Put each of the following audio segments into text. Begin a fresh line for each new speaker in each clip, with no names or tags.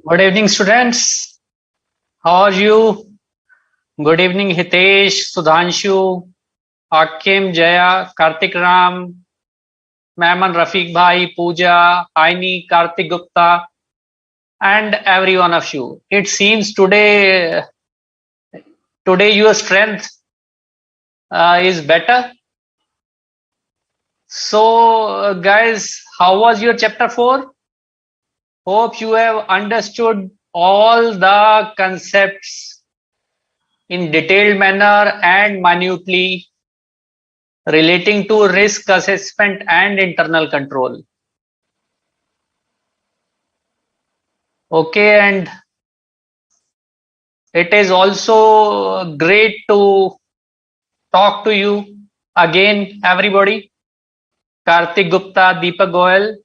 Good evening, students. How are you? Good evening, Hitesh, Sudhanshu, Akim, Jaya, Kartik Ram, Maman, Rafiq Bhai, Pooja, Aini, Kartik Gupta, and every one of you. It seems today your strength is better. So, guys, how was your chapter 4? Hope you have understood all the concepts in detailed manner and minutely relating to risk assessment and internal control. Okay, and it is also great to talk to you again, everybody. Kartik Gupta, Deepak Goyal.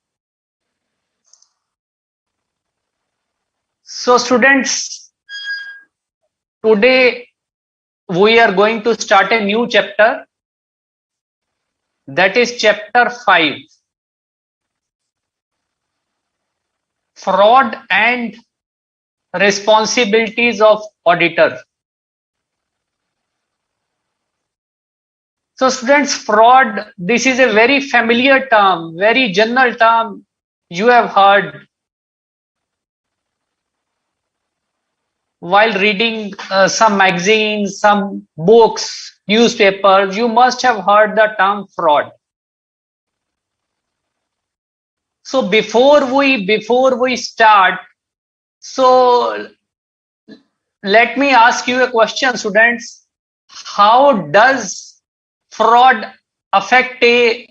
So, students, today we are going to start a new chapter, that is chapter 5, Fraud and Responsibilities of Auditor. So, students, fraud, this is a very familiar term, very general term you have heard while reading some magazines, some books, newspapers. You must have heard the term fraud. So before we start, so let me ask you a question, students. How does fraud affect a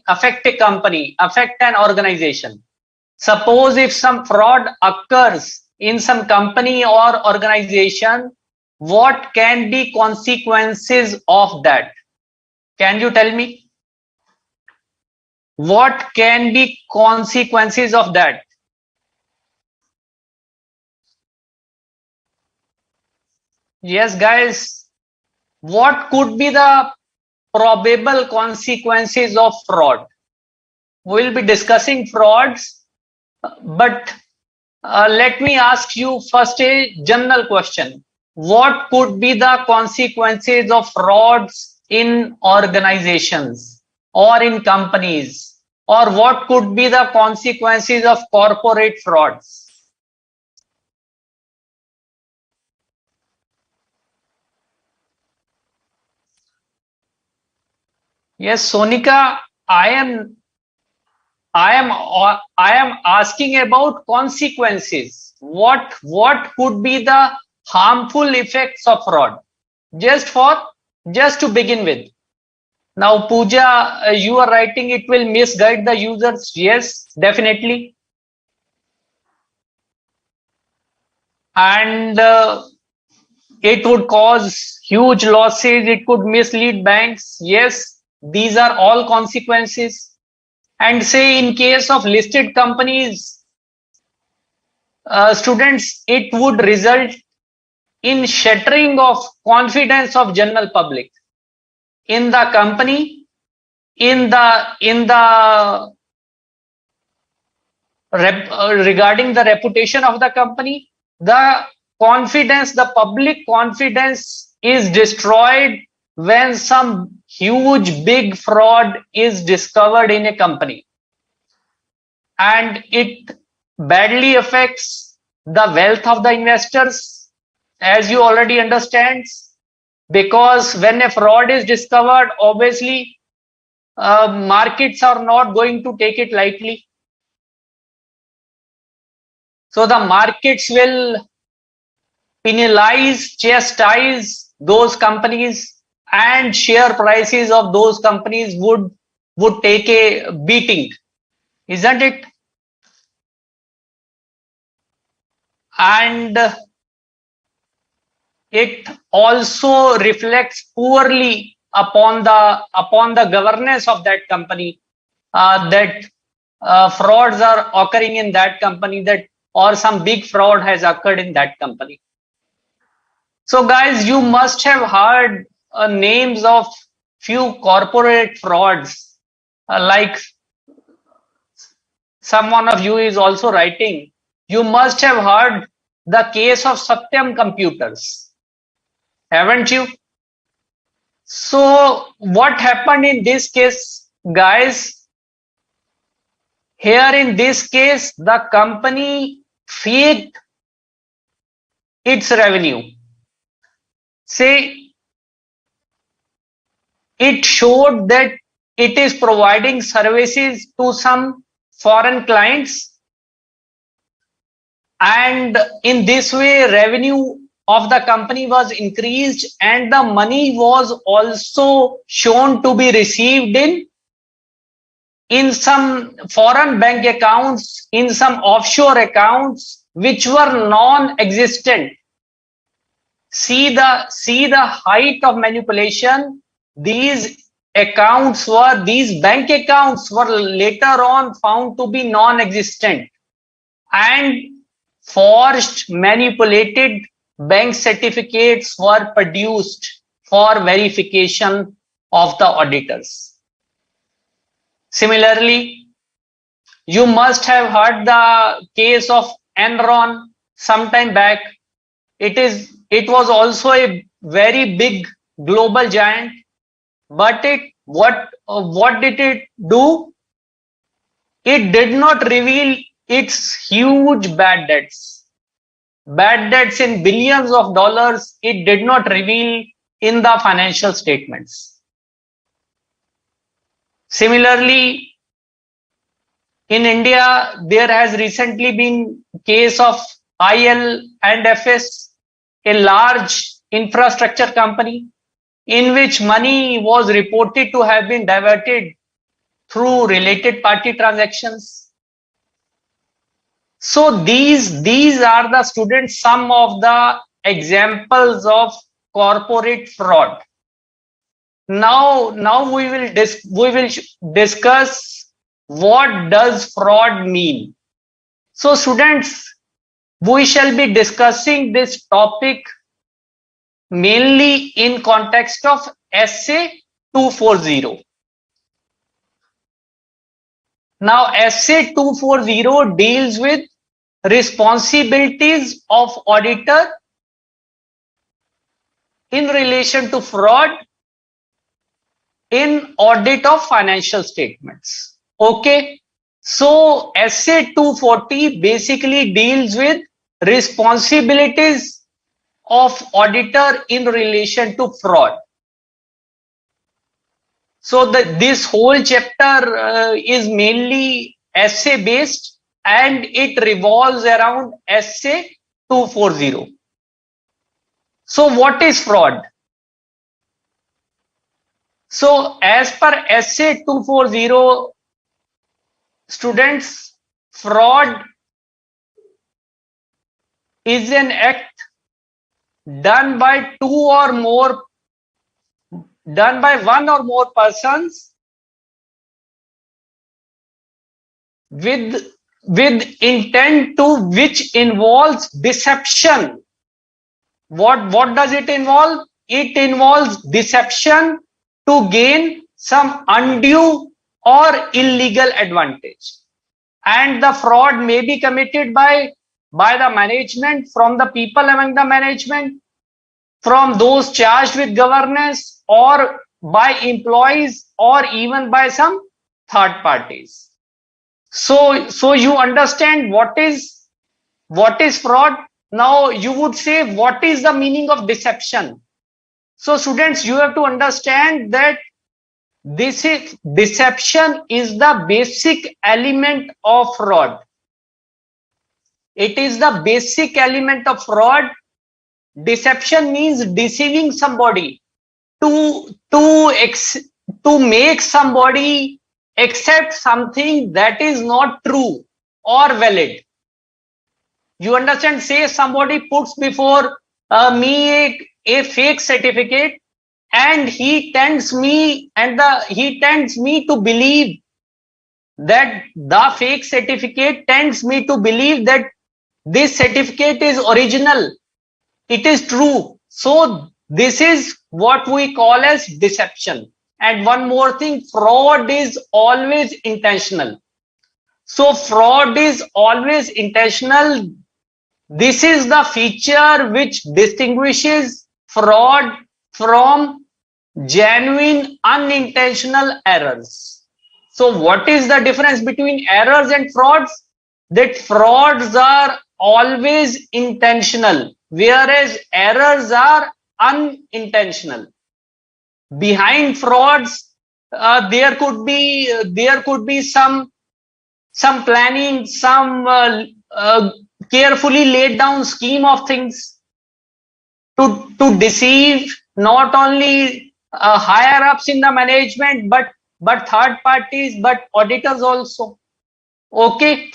company, affect an organization? Suppose if some fraud occurs in some company or organization, what can be consequences of that? Can you tell me? What can be consequences of that? Yes, guys. What could be the probable consequences of fraud? We'll be discussing frauds, but let me ask you first a general question. What could be the consequences of frauds in organizations or in companies? Or what could be the consequences of corporate frauds? Yes, Sonika, I am I am asking about consequences. What could be the harmful effects of fraud? Just to begin with. Now, Pooja, you are writing it will misguide the users. Yes, definitely. And it would cause huge losses. It could mislead banks. Yes, these are all consequences. And say in case of listed companies, students, it would result in shattering of confidence of general public in the company, in the regarding the reputation of the company. The confidence, the public confidence is destroyed when some huge big fraud is discovered in a company, and it badly affects the wealth of the investors, as you already understand, because when a fraud is discovered, obviously markets are not going to take it lightly. So the markets will penalize, chastise those companies, and share prices of those companies would take a beating, isn't it? And it also reflects poorly upon the governance of that company, that frauds are occurring in that company, that or some big fraud has occurred in that company. So guys, you must have heard names of few corporate frauds, like someone of you is also writing. You must have heard the case of Satyam Computers, haven't you? So what happened in this case, guys? Here in this case, the company faked its revenue. Say it showed that it is providing services to some foreign clients, and in this way revenue of the company was increased and the money was also shown to be received in some foreign bank accounts, in some offshore accounts which were non-existent. See the height of manipulation. These bank accounts were later on found to be non-existent, and forged, manipulated bank certificates were produced for verification of the auditors. Similarly, you must have heard the case of Enron sometime back. It was also a very big global giant, but what did it do? It did not reveal its huge bad debts in billions of dollars. It did not reveal in the financial statements. Similarly, in India, there has recently been case of IL&FS, a large infrastructure company, in which money was reported to have been diverted through related party transactions. So these are the students, some of the examples of corporate fraud. Now we will discuss what does fraud mean. So students, we shall be discussing this topic mainly in context of Essay 240. Now Essay 240 deals with responsibilities of auditor in relation to fraud in audit of financial statements. Okay, so Essay 240 basically deals with responsibilities of auditor in relation to fraud. So this whole chapter is mainly essay based, and it revolves around Essay 240. So what is fraud? So as per Essay 240, students, fraud is an act done by one or more persons with intent to which involves deception. What does it involve? It involves deception to gain some undue or illegal advantage. And the fraud may be committed by the management, from the people among the management, from those charged with governance, or by employees, or even by some third parties. So you understand what is fraud. Now you would say, what is the meaning of deception? So students, you have to understand that deception is the basic element of fraud. It is the basic element of fraud. Deception means deceiving somebody to make somebody accept something that is not true or valid. You understand? Say somebody puts before me a fake certificate, and he tends me to believe that the fake certificate tends me to believe that this certificate is original, it is true. So this is what we call as deception. And one more thing, fraud is always intentional. So fraud is always intentional. This is the feature which distinguishes fraud from genuine unintentional errors. So what is the difference between errors and frauds? That frauds are always intentional, whereas errors are unintentional. Behind frauds, there could be some planning, some carefully laid down scheme of things to deceive not only higher ups in the management, but third parties, but auditors also. Okay,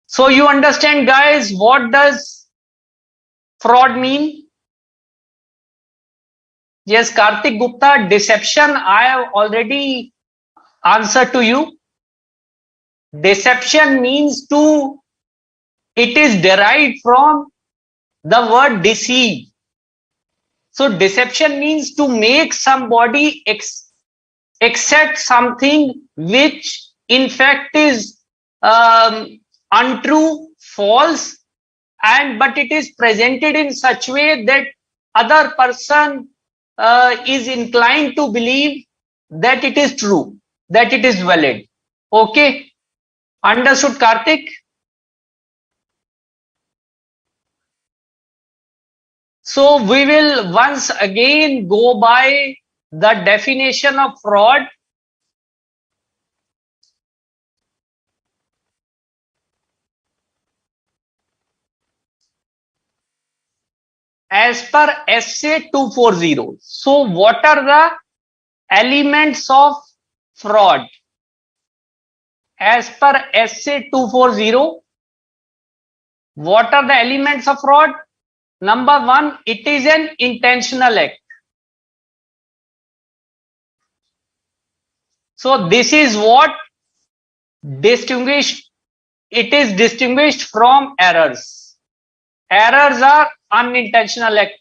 so you understand, guys, what does fraud mean? Yes, Karthik Gupta, deception, I have already answered to you. Deception means it is derived from the word deceive. So deception means to make somebody accept something which in fact is untrue, false, but it is presented in such way that other person is inclined to believe that it is true, that it is valid. Okay, understood, Karthik? So we will once again go by the definition of fraud. As per SA 240. So what are the elements of fraud? As per SA 240, what are the elements of fraud? Number one, it is an intentional act. So this is what it is distinguished from errors. Errors are unintentional act.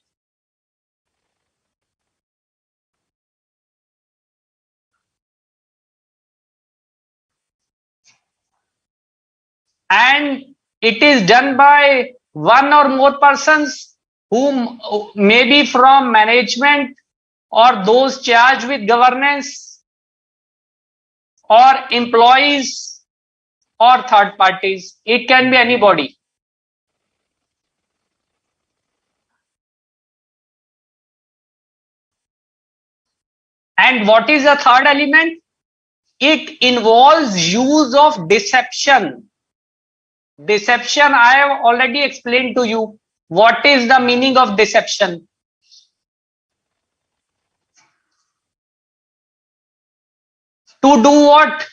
And it is done by one or more persons whom maybe from management or those charged with governance or employees or third parties. It can be anybody. And what is the third element? It involves use of deception. Deception, I have already explained to you. What is the meaning of deception? To do what?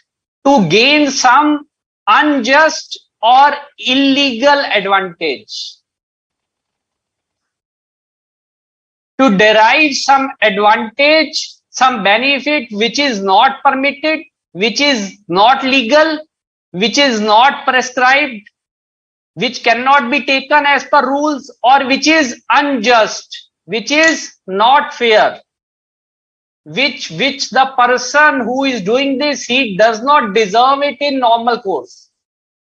To gain some unjust or illegal advantage. To derive some advantage, some benefit which is not permitted, which is not legal, which is not prescribed, which cannot be taken as per rules, or which is unjust, which is not fair, which the person who is doing this, he does not deserve it in normal course.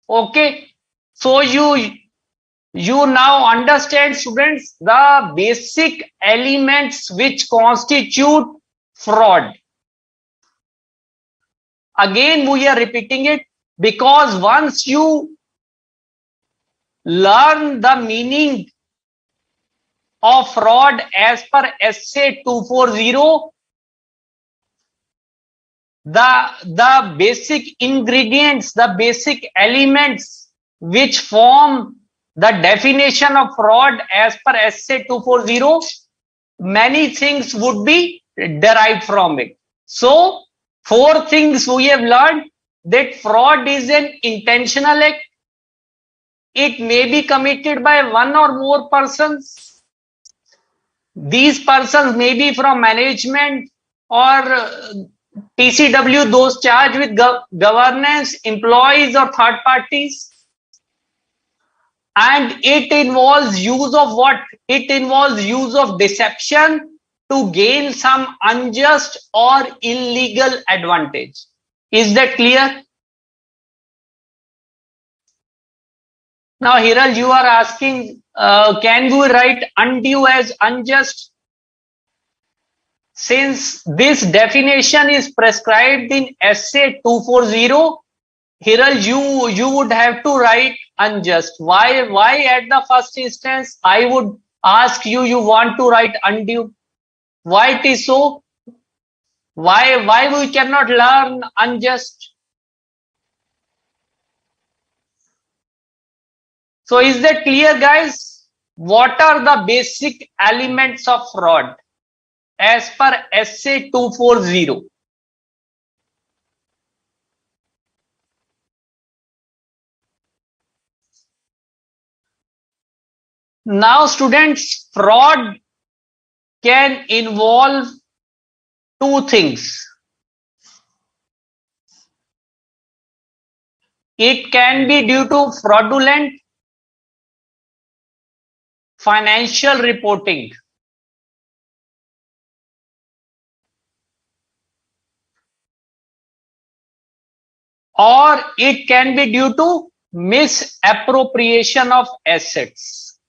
Okay, so you now understand, students, the basic elements which constitute fraud. Again, we are repeating it because once you learn the meaning of fraud as per SA 240, the basic ingredients, the basic elements which form the definition of fraud as per SA 240, many things would be derived from it. So, four things we have learned: that fraud is an intentional act. It may be committed by one or more persons. These persons may be from management or TCW, those charged with governance, employees or third parties. And it involves use of what? It involves use of deception to gain some unjust or illegal advantage. Is that clear? Now, Hiral, you are asking, can we write undue as unjust? Since this definition is prescribed in Essay 240, Hiral, you would have to write unjust. Why at the first instance I would ask you, you want to write undue? Why it is so? Why we cannot learn unjust? So is that clear, guys? What are the basic elements of fraud as per Essay 240? Now, students, fraud can involve two things. It can be due to fraudulent financial reporting, or it can be due to misappropriation of assets.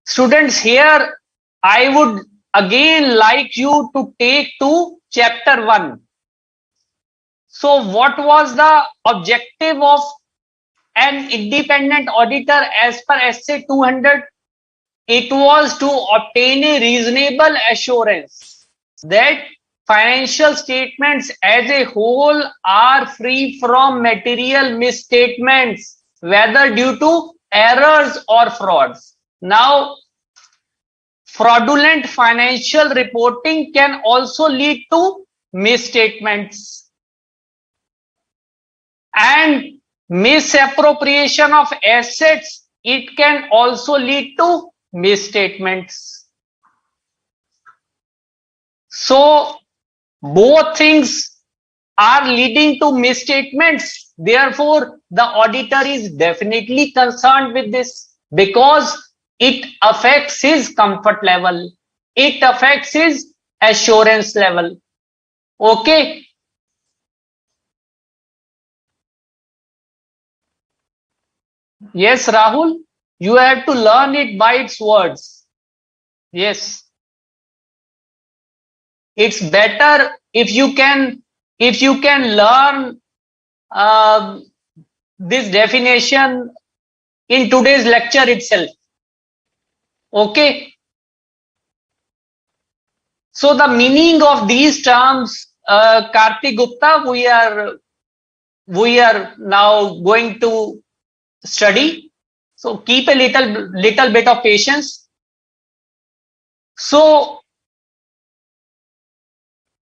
Students, here I would again like you to take to chapter 1. So what was the objective of an independent auditor as per Essay 200? It was to obtain a reasonable assurance that financial statements as a whole are free from material misstatements, whether due to errors or frauds. Now, fraudulent financial reporting can also lead to misstatements, and misappropriation of assets, it can also lead to misstatements. So both things are leading to misstatements. Therefore, the auditor is definitely concerned with this because it affects his comfort level. It affects his assurance level. Okay. Yes, Rahul, you have to learn it by its words. Yes. It's better if you can learn this definition in today's lecture itself. Okay. So the meaning of these terms, Kartik Gupta, we are now going to study. So keep a little bit of patience. So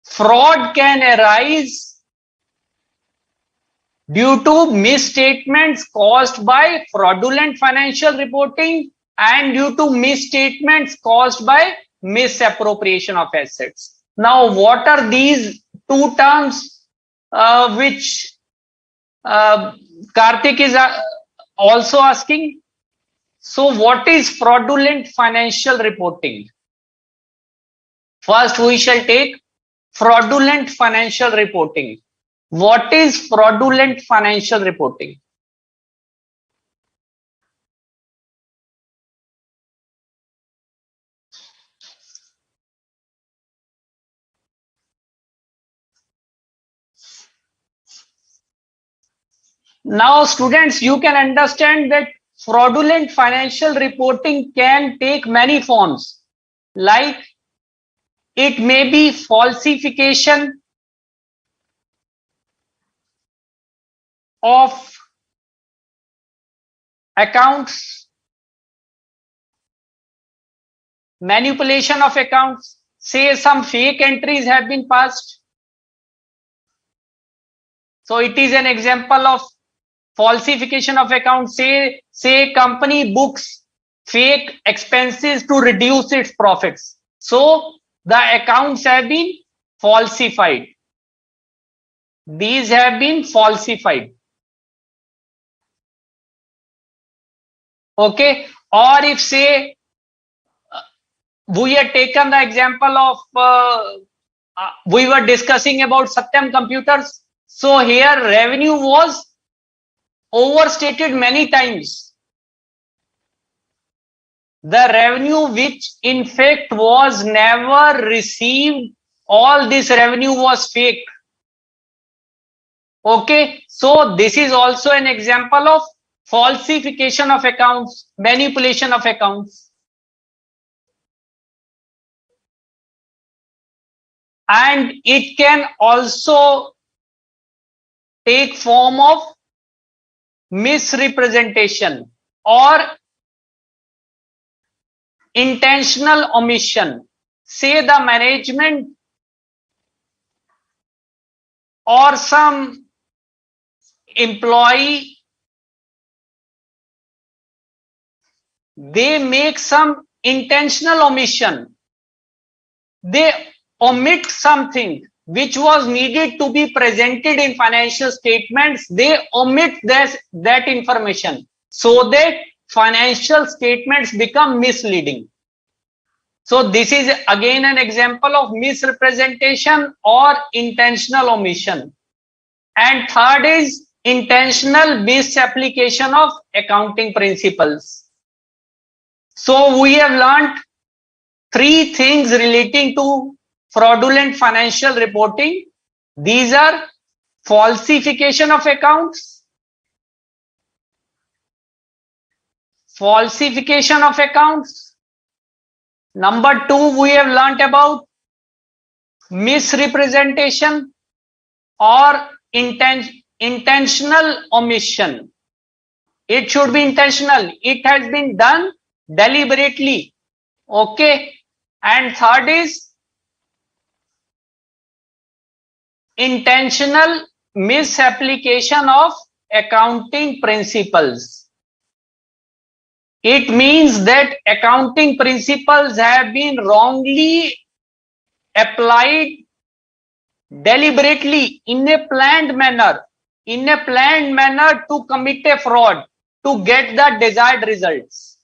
fraud can arise due to misstatements caused by fraudulent financial reporting and due to misstatements caused by misappropriation of assets. Now, what are these two terms which Karthik is also asking? So, what is fraudulent financial reporting? First, we shall take fraudulent financial reporting. What is fraudulent financial reporting? Now, students, you can understand that fraudulent financial reporting can take many forms, like it may be falsification of accounts, manipulation of accounts, say some fake entries have been passed. So it is an example of falsification of accounts. Say company books fake expenses to reduce its profits. So the accounts have been falsified. These have been falsified. Okay. Or if say we have taken the example of we were discussing about Satyam Computers. So here revenue was overstated many times. The revenue which in fact was never received, all this revenue was fake. Okay, so this is also an example of falsification of accounts, manipulation of accounts. And it can also take form of misrepresentation or intentional omission. Say the management or some employee, they make some intentional omission. They omit something which was needed to be presented in financial statements. They omit that information so that financial statements become misleading. So this is again an example of misrepresentation or intentional omission. And third is intentional misapplication of accounting principles. So we have learned three things relating to fraudulent financial reporting. These are falsification of accounts, Number two, we have learnt about misrepresentation or intentional omission. It should be intentional. It has been done deliberately. Okay. And third is intentional misapplication of accounting principles. It means that accounting principles have been wrongly applied deliberately in a planned manner to commit a fraud to get the desired results.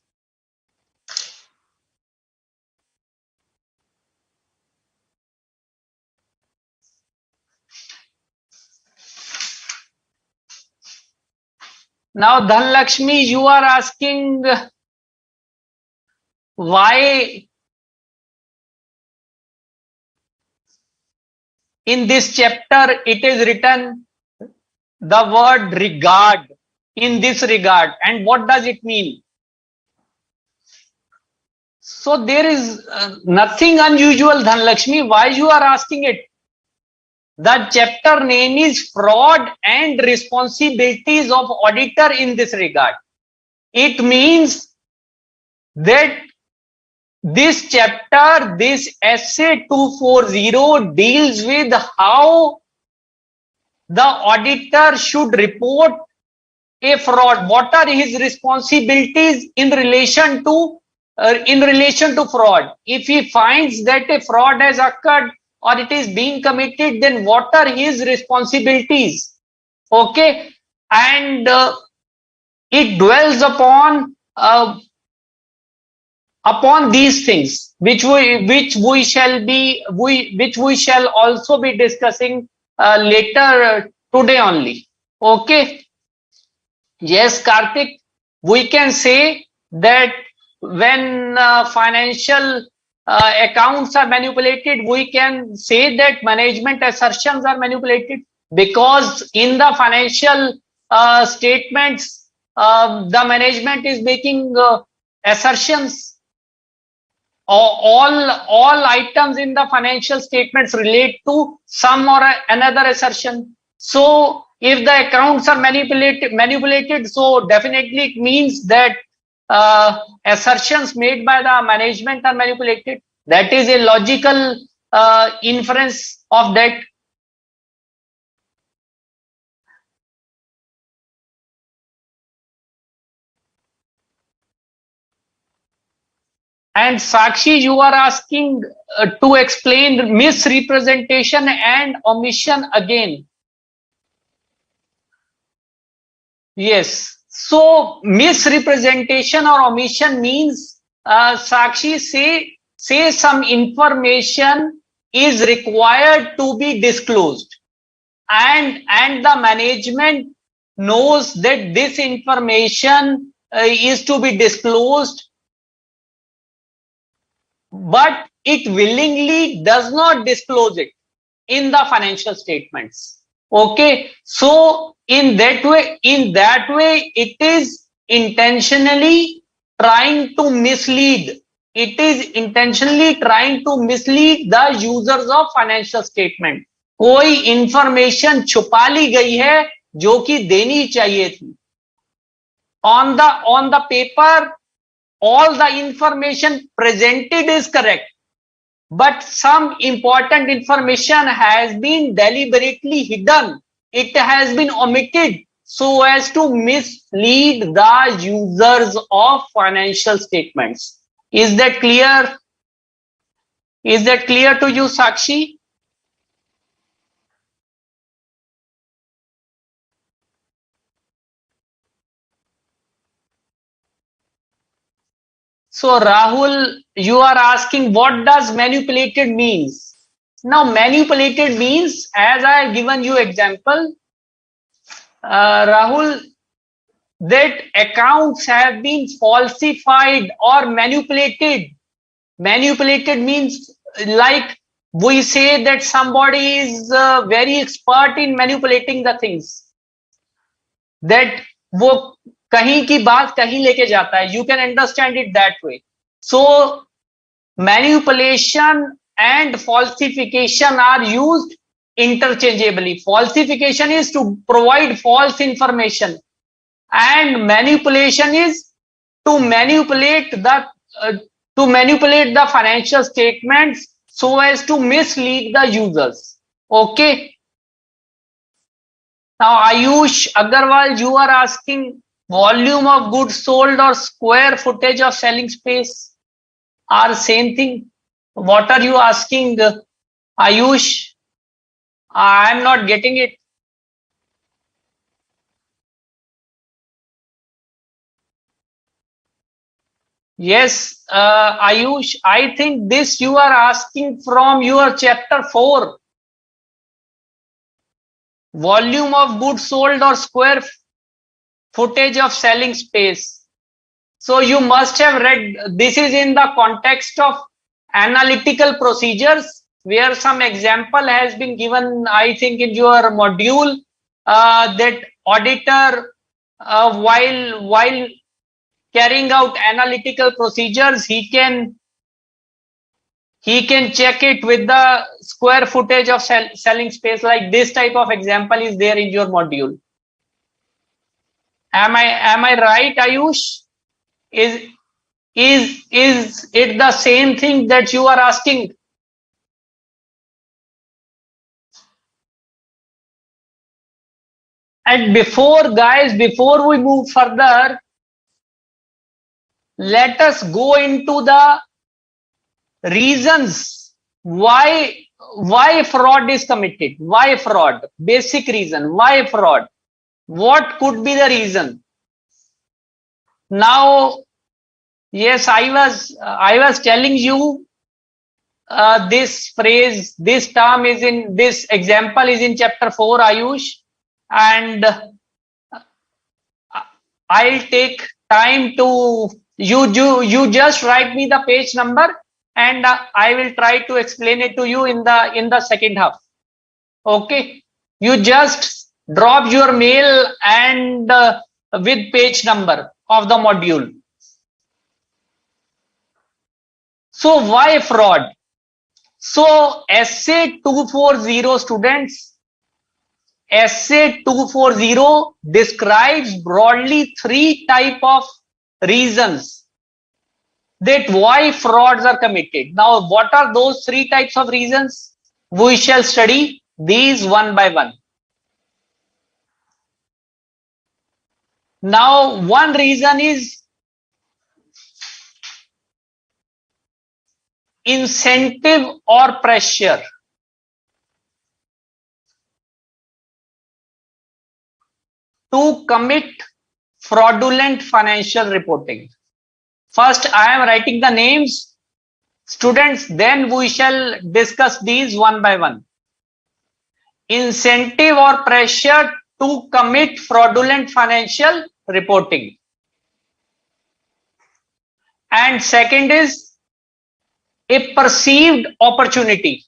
Now, Dhanlakshmi, you are asking why in this chapter it is written the word regard, in this regard, and what does it mean? So there is nothing unusual, Dhanlakshmi. Why you are asking it? The chapter name is Fraud and Responsibilities of Auditor in this regard. It means that this chapter, this essay 240 deals with how the auditor should report a fraud. What are his responsibilities in relation to fraud? If he finds that a fraud has occurred or it is being committed, then what are his responsibilities? Okay, and it dwells upon these things, which we shall also be discussing later today only. Okay. Yes, Karthik, we can say that when financial accounts are manipulated, we can say that management assertions are manipulated, because in the financial statements, the management is making assertions. All items in the financial statements relate to some or another assertion. So if the accounts are manipulated, so definitely it means that assertions made by the management are manipulated. That is a logical inference of that. And Sakshi, you are asking to explain misrepresentation and omission again. Yes. So misrepresentation or omission means Sakshi, say some information is required to be disclosed, and the management knows that this information is to be disclosed, but it willingly does not disclose it in the financial statements. Okay, so in that way it is intentionally trying to mislead. It is intentionally trying to mislead the users of financial statement. कोई information छुपा ली गई है जो कि देनी चाहिए थी. On the paper, all the information presented is correct, but some important information has been deliberately hidden. It has been omitted so as to mislead the users of financial statements. Is that clear? Is that clear to you, Sakshi? So Rahul, you are asking what does manipulated means? Now manipulated means, as I have given you example, Rahul, that accounts have been falsified or manipulated. Manipulated means like we say that somebody is very expert in manipulating the things. That वो कहीं की बात कहीं लेके जाता है. You can understand it that way. So manipulation and falsification are used interchangeably. Falsification is to provide false information, and manipulation is to manipulate the financial statements so as to mislead the users. Okay. Now Ayush Agarwal, you are asking volume of goods sold or square footage of selling space are same thing. What are you asking, Ayush? I am not getting it. Yes, Ayush, I think this you are asking from your chapter 4. Volume of goods sold or square footage of selling space. So you must have read, this is in the context of analytical procedures, where some example has been given, I think, in your module, that auditor, while carrying out analytical procedures, he can check it with the square footage of selling space. Like this type of example is there in your module. Am I right, Ayush? Is it the same thing that you are asking? And before we move further, let us go into the reasons why fraud is committed. Why fraud? Basic reason. Why fraud? What could be the reason? Now, yes, I was telling you, this phrase, this term is in, this example is in chapter 4, Ayush, and I'll take time to, you just write me the page number, and I will try to explain it to you in the second half. Okay, you just drop your mail and with page number of the module. So why fraud? So essay 240 students, essay 240 describes broadly 3 type of reasons that why frauds are committed. Now, what are those 3 types of reasons? We shall study these one by one. Now, one reason is incentive or pressure. To commit fraudulent financial reporting. First, I am writing the names. Students, then we shall discuss these one by one. Incentive or pressure to commit fraudulent financial reporting. And second is a perceived opportunity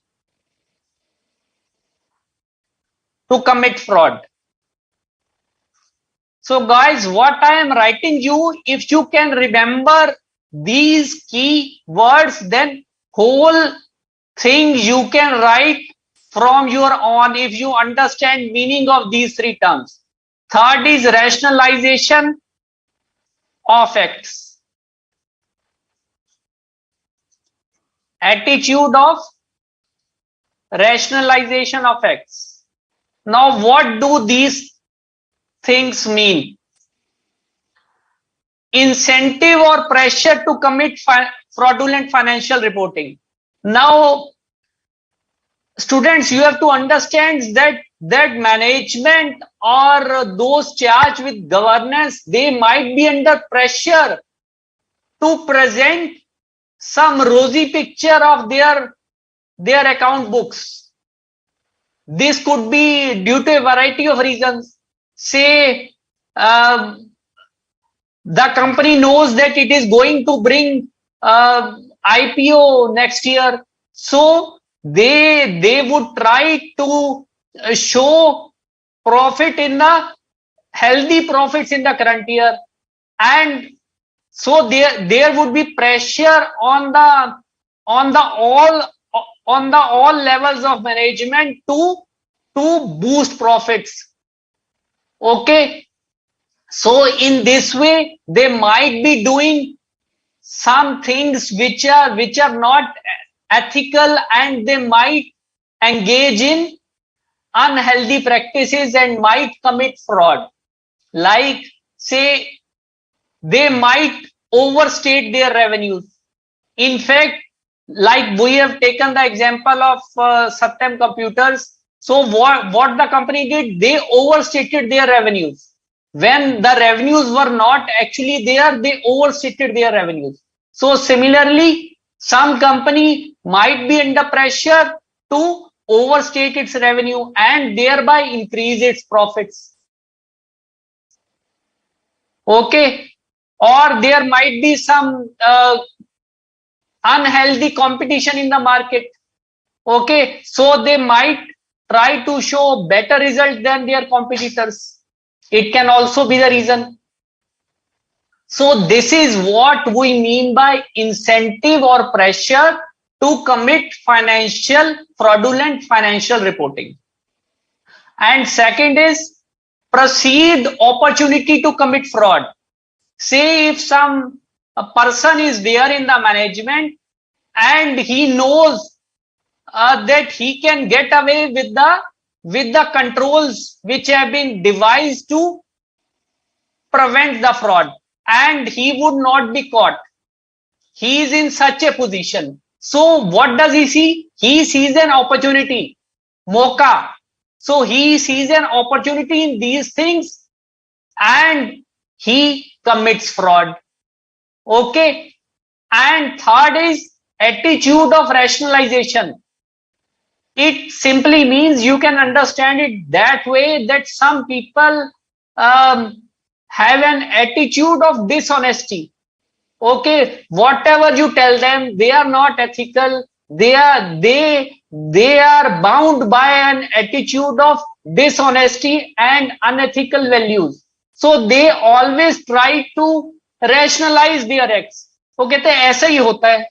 to commit fraud. So guys, what I am writing you, if you can remember these key words, then whole thing you can write from your own if you understand meaning of these three terms. Third is rationalization of acts. Attitude of rationalization of acts. Now, what do these things mean? Incentive or pressure to commit fraudulent financial reporting. Now, students, you have to understand that management or those charged with governance, they might be under pressure to present some rosy picture of their account books. This could be due to a variety of reasons. Say, the company knows that it is going to bring IPO next year, so they would try to show profit in the healthy profits in the current year, and so there would be pressure on all levels of management to boost profits. Okay, so in this way they might be doing some things which are not ethical, and they might engage in unhealthy practices and might commit fraud. Like, say, they might overstate their revenues. In fact, like we have taken the example of Satyam Computers. So what the company did, they overstated their revenues. When the revenues were not actually there, they overstated their revenues. So similarly, some company might be under pressure to overstate its revenue and thereby increase its profits. Okay, or there might be some unhealthy competition in the market. Okay, so they might try to show better results than their competitors. It can also be the reason. So this is what we mean by incentive or pressure to commit fraudulent financial reporting. And second is perceived opportunity to commit fraud. Say if a person is there in the management and he knows that he can get away with the controls which have been devised to prevent the fraud, and he would not be caught. He is in such a position. So what does he see? He sees an opportunity, mocha. So he sees an opportunity in these things and he commits fraud. Okay. And third is attitude of rationalization. It simply means, you can understand it that way, that some people have an attitude of dishonesty. Okay, whatever you tell them, they are not ethical. They are bound by an attitude of dishonesty and unethical values. So they always try to rationalize their acts. वो कहते हैं ऐसा ही होता है.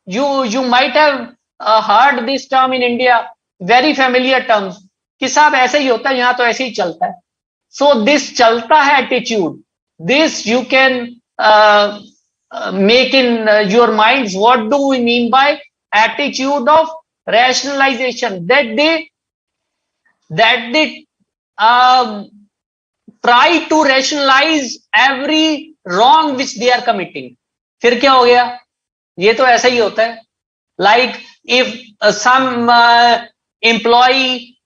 You might have heard this term in India, very familiar terms, कि साहब ऐसा ही होता है, यहाँ तो ऐसे ही चलता है. So this chalta hai attitude. This you can make in your minds. What do we mean by attitude of rationalization? That they try to rationalize every wrong which they are committing. फिर क्या हो गया? ये तो ऐसा ही होता है. Like if some employee,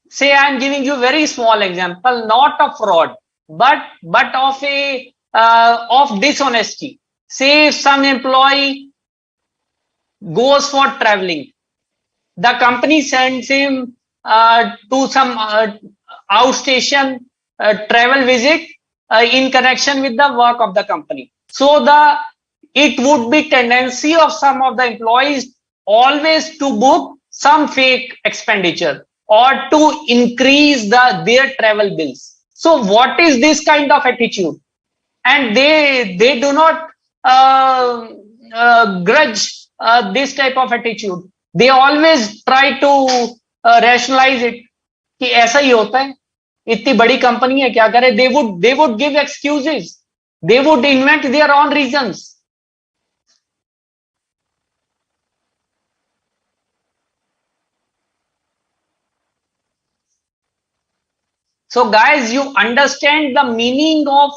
say I am giving you a very small example, not of fraud, but of dishonesty. Say if some employee goes for traveling. The company sends him to some outstation travel visit in connection with the work of the company. So it would be tendency of some of the employees always to book some fake expenditure or to increase their travel bills. So what is this kind of attitude? And they do not grudge this type of attitude. They always try to rationalize it कि ऐसा ही होता है, इतनी बड़ी company है, क्या करे. They would give excuses, they would invent their own reasons. So guys, you understand the meaning of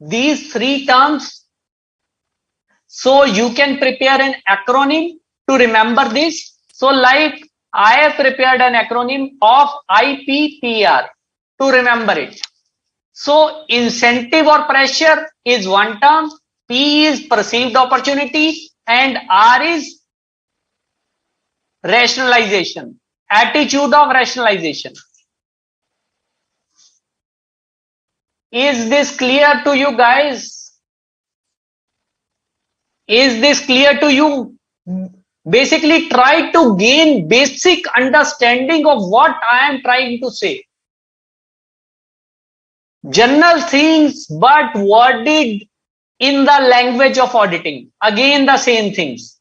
these three terms. So you can prepare an acronym to remember this. So like I have prepared an acronym of IPPR to remember it. So incentive or pressure is one term, P is perceived opportunity, and R is rationalization, attitude of rationalization. Is this clear to you guys? Is this clear to you? Basically try to gain basic understanding of what I am trying to say. General things but worded in the language of auditing. Again the same things.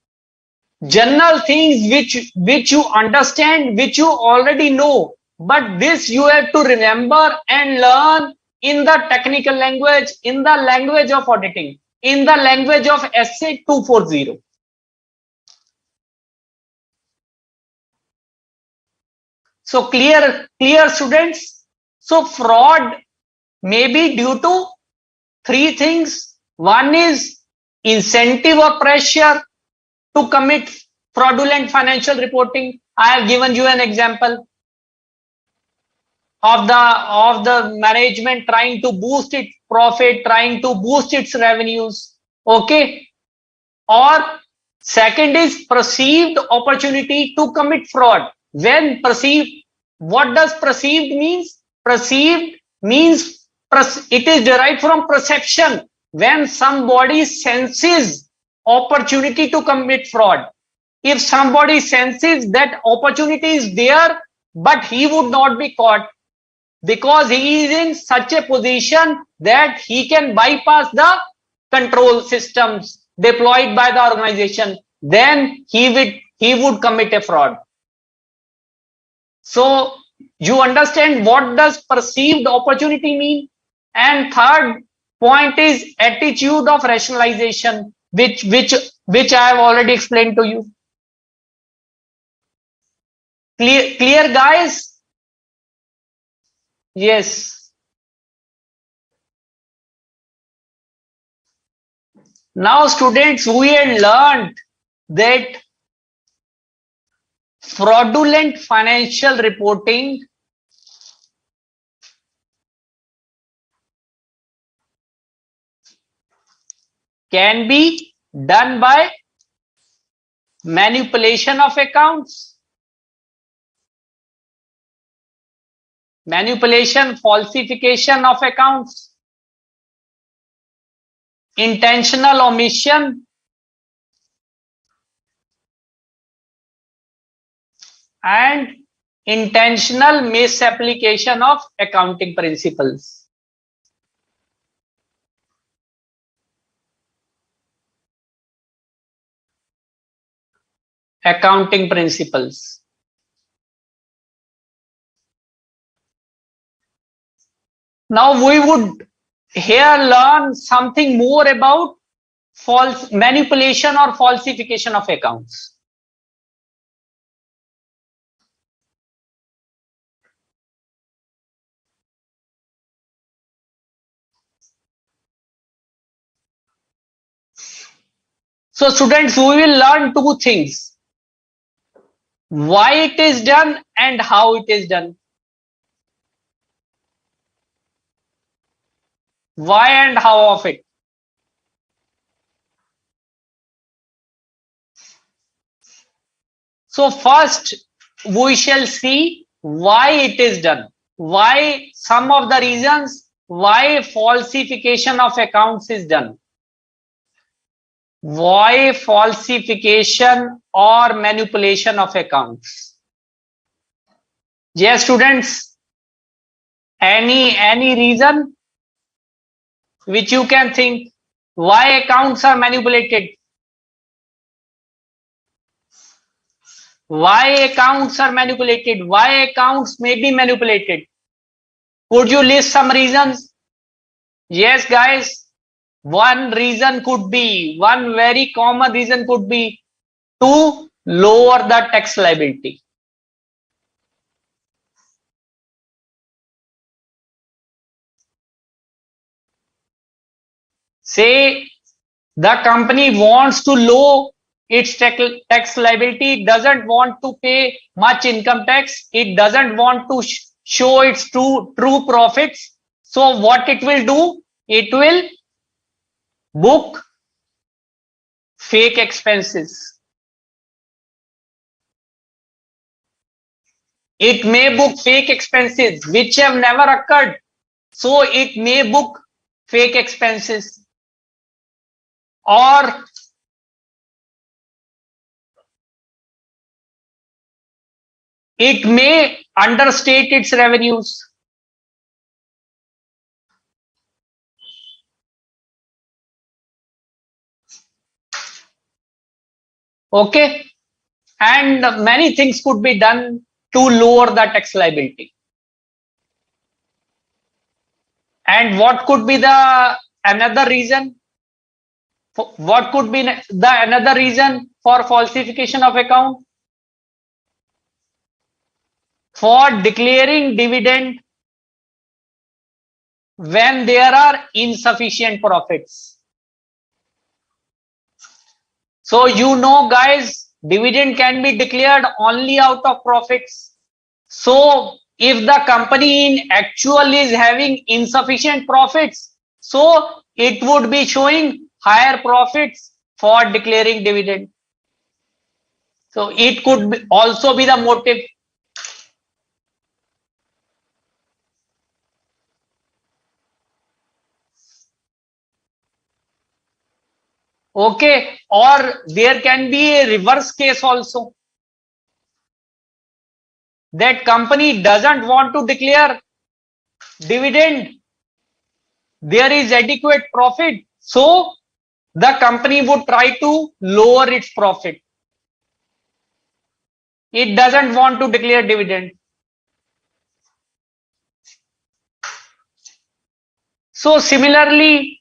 General things which you understand, which you already know, but this you have to remember and learn in the technical language, in the language of auditing, in the language of SA 240. So clear students. So fraud may be due to three things. One is incentive or pressure to commit fraudulent financial reporting. I have given you an example of the management trying to boost its profit, trying to boost its revenues. Okay. Or second is perceived opportunity to commit fraud. When perceived, what does perceived means? Perceived means it is derived from perception. When somebody senses opportunity to commit fraud, if somebody senses that opportunity is there, but he would not be caught because he is in such a position that he can bypass the control systems deployed by the organization, then he would commit a fraud. So you understand what does perceived opportunity mean? And third point is attitude of rationalization, which I have already explained to you. Clear guys? Yes. Now students, we had learned that fraudulent financial reporting can be done by manipulation of accounts, manipulation, falsification of accounts, intentional omission, and intentional misapplication of accounting principles. Accounting principles. Now we would here learn something more about false manipulation or falsification of accounts. So students, we will learn two things: why it is done and how it is done. Why and how of it. So first we shall see why it is done, why some of the reasons why falsification of accounts is done, why falsification or manipulation of accounts. Yes, students, any reason which you can think why accounts are manipulated? Why accounts are manipulated? Why accounts may be manipulated? Could you list some reasons? Yes, guys. One reason could be, one very common reason could be to lower the tax liability. Say the company wants to lower its tax liability, doesn't want to pay much income tax, it doesn't want to show its true profits. So what it will do? It will book fake expenses. It may book fake expenses which have never occurred. So it may book fake expenses, or it may understate its revenues. Okay. And many things could be done to lower the tax liability. And what could be the another reason? What could be the another reason for falsification of account? For declaring dividend when there are insufficient profits. So you know, guys, dividend can be declared only out of profits. So if the company in actual is having insufficient profits, so it would be showing higher profits for declaring dividend. So it could be also be the motive. Okay, or there can be a reverse case also. That company doesn't want to declare dividend. There is adequate profit. So the company would try to lower its profit. It doesn't want to declare dividend. So similarly,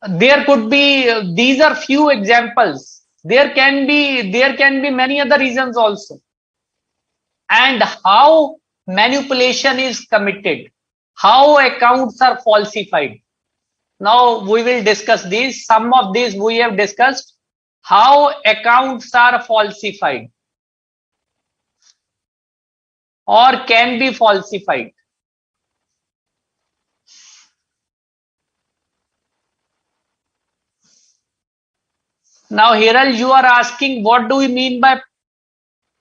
there could be, these are few examples. There can be many other reasons also. And how manipulation is committed, how accounts are falsified. Now we will discuss these. Some of these we have discussed. How accounts are falsified or can be falsified. Now, Hiral, you are asking what do we mean by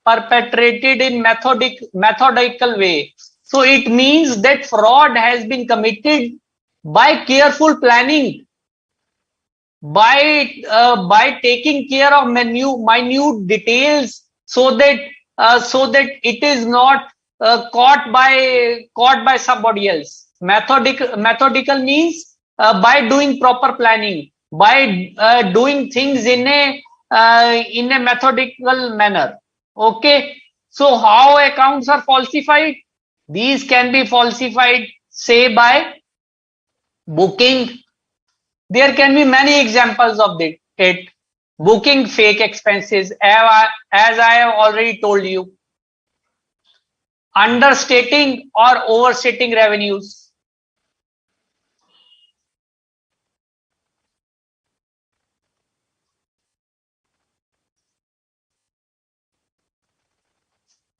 perpetrated in methodical way? So it means that fraud has been committed by careful planning, by taking care of minute details, so that it is not caught by somebody else. Methodical means by doing proper planning, by doing things in a methodical manner. Okay. So how accounts are falsified? These can be falsified, say, by booking. There can be many examples of it. Booking fake expenses, as I have already told you. Understating or overstating revenues.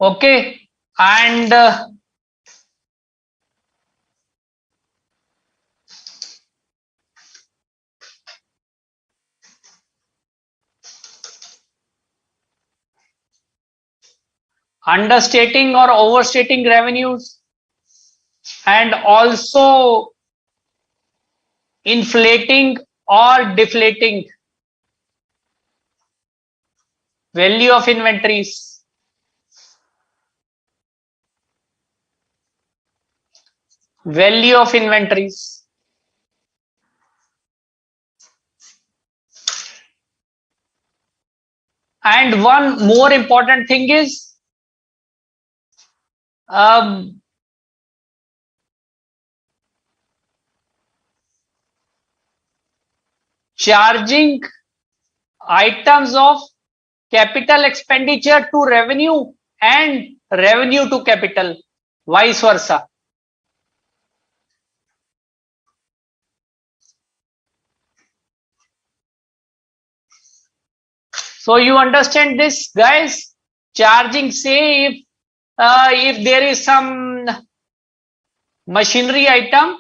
Okay. And understating or overstating revenues, and also inflating or deflating value of inventories. Value of inventories. And one more important thing is charging items of capital expenditure to revenue and revenue to capital, vice versa. So you understand this, guys? Charging, say if there is some machinery item,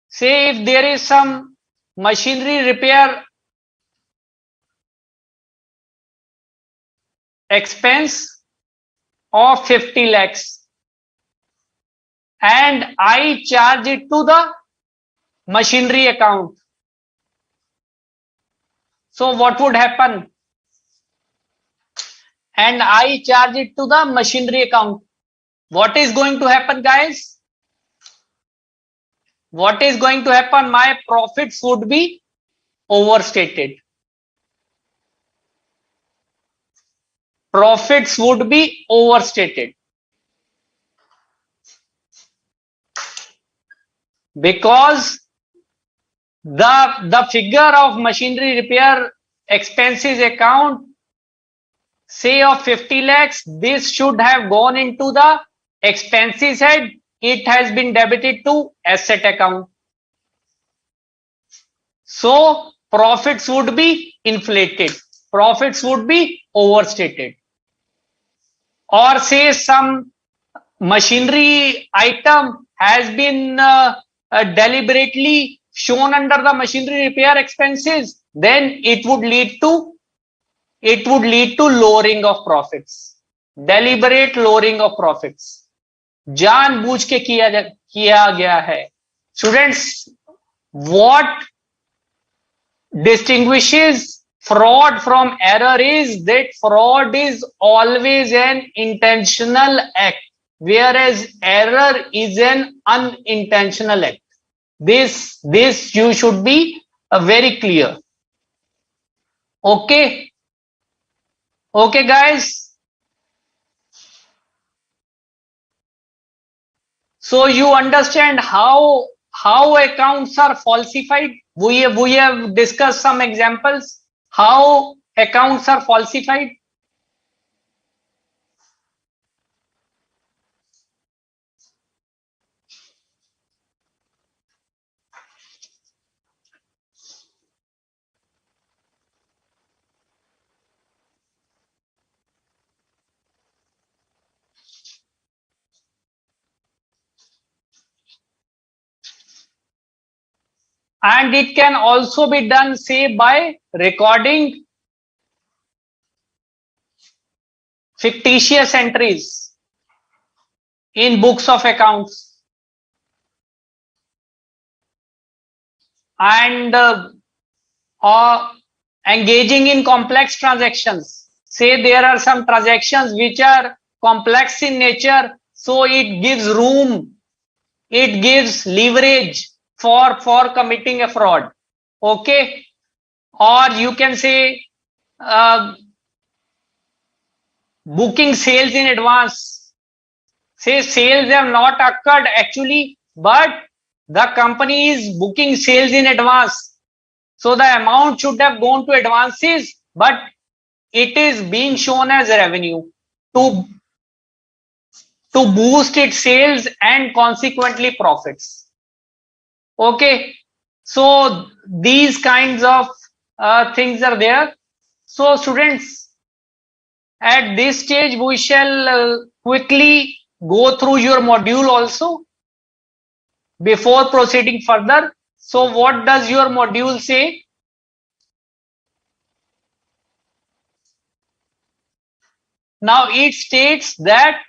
say if there is some machinery repair expense of 50 lakhs and I charge it to the machinery account. So what would happen? And I charge it to the machinery account. What is going to happen, guys? What is going to happen? My profits would be overstated. Profits would be overstated. Because the figure of machinery repair expenses account, say of 50 lakhs, this should have gone into the expenses head. It has been debited to asset account. So profits would be inflated. Profits would be overstated. Or say some machinery item has been deliberately shown under the machinery repair expenses, then it would lead to lowering of profits. Deliberate lowering of profits. जानबूझ के किया गया है. Students, what distinguishes fraud from error is that fraud is always an intentional act, whereas error is an unintentional act. This you should be very clear. Okay. Okay, guys. So you understand how accounts are falsified. We have discussed some examples how accounts are falsified. And it can also be done, say, by recording fictitious entries in books of accounts and engaging in complex transactions. Say there are some transactions which are complex in nature, so it gives room, it gives leverage for committing a fraud. Okay. Or you can say booking sales in advance. Say sales have not occurred actually, but the company is booking sales in advance. So the amount should have gone to advances, but it is being shown as revenue to boost its sales and consequently profits. Okay. So these kinds of things are there. So students, at this stage, we shall quickly go through your module also before proceeding further. So what does your module say? Now it states that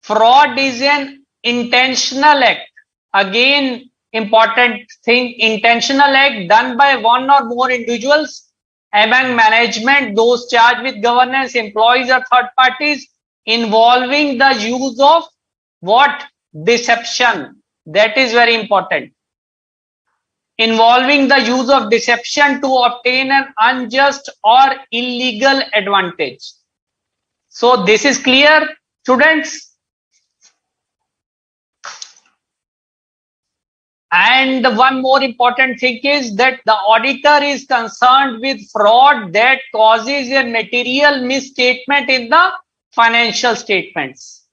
fraud is an intentional act. Again, important thing, intentional act done by one or more individuals among management, those charged with governance, employees or third parties, involving the use of what? Deception. That is very important. Involving the use of deception to obtain an unjust or illegal advantage. So this is clear, students? And one more important thing is that the auditor is concerned with fraud that causes a material misstatement in the financial statements.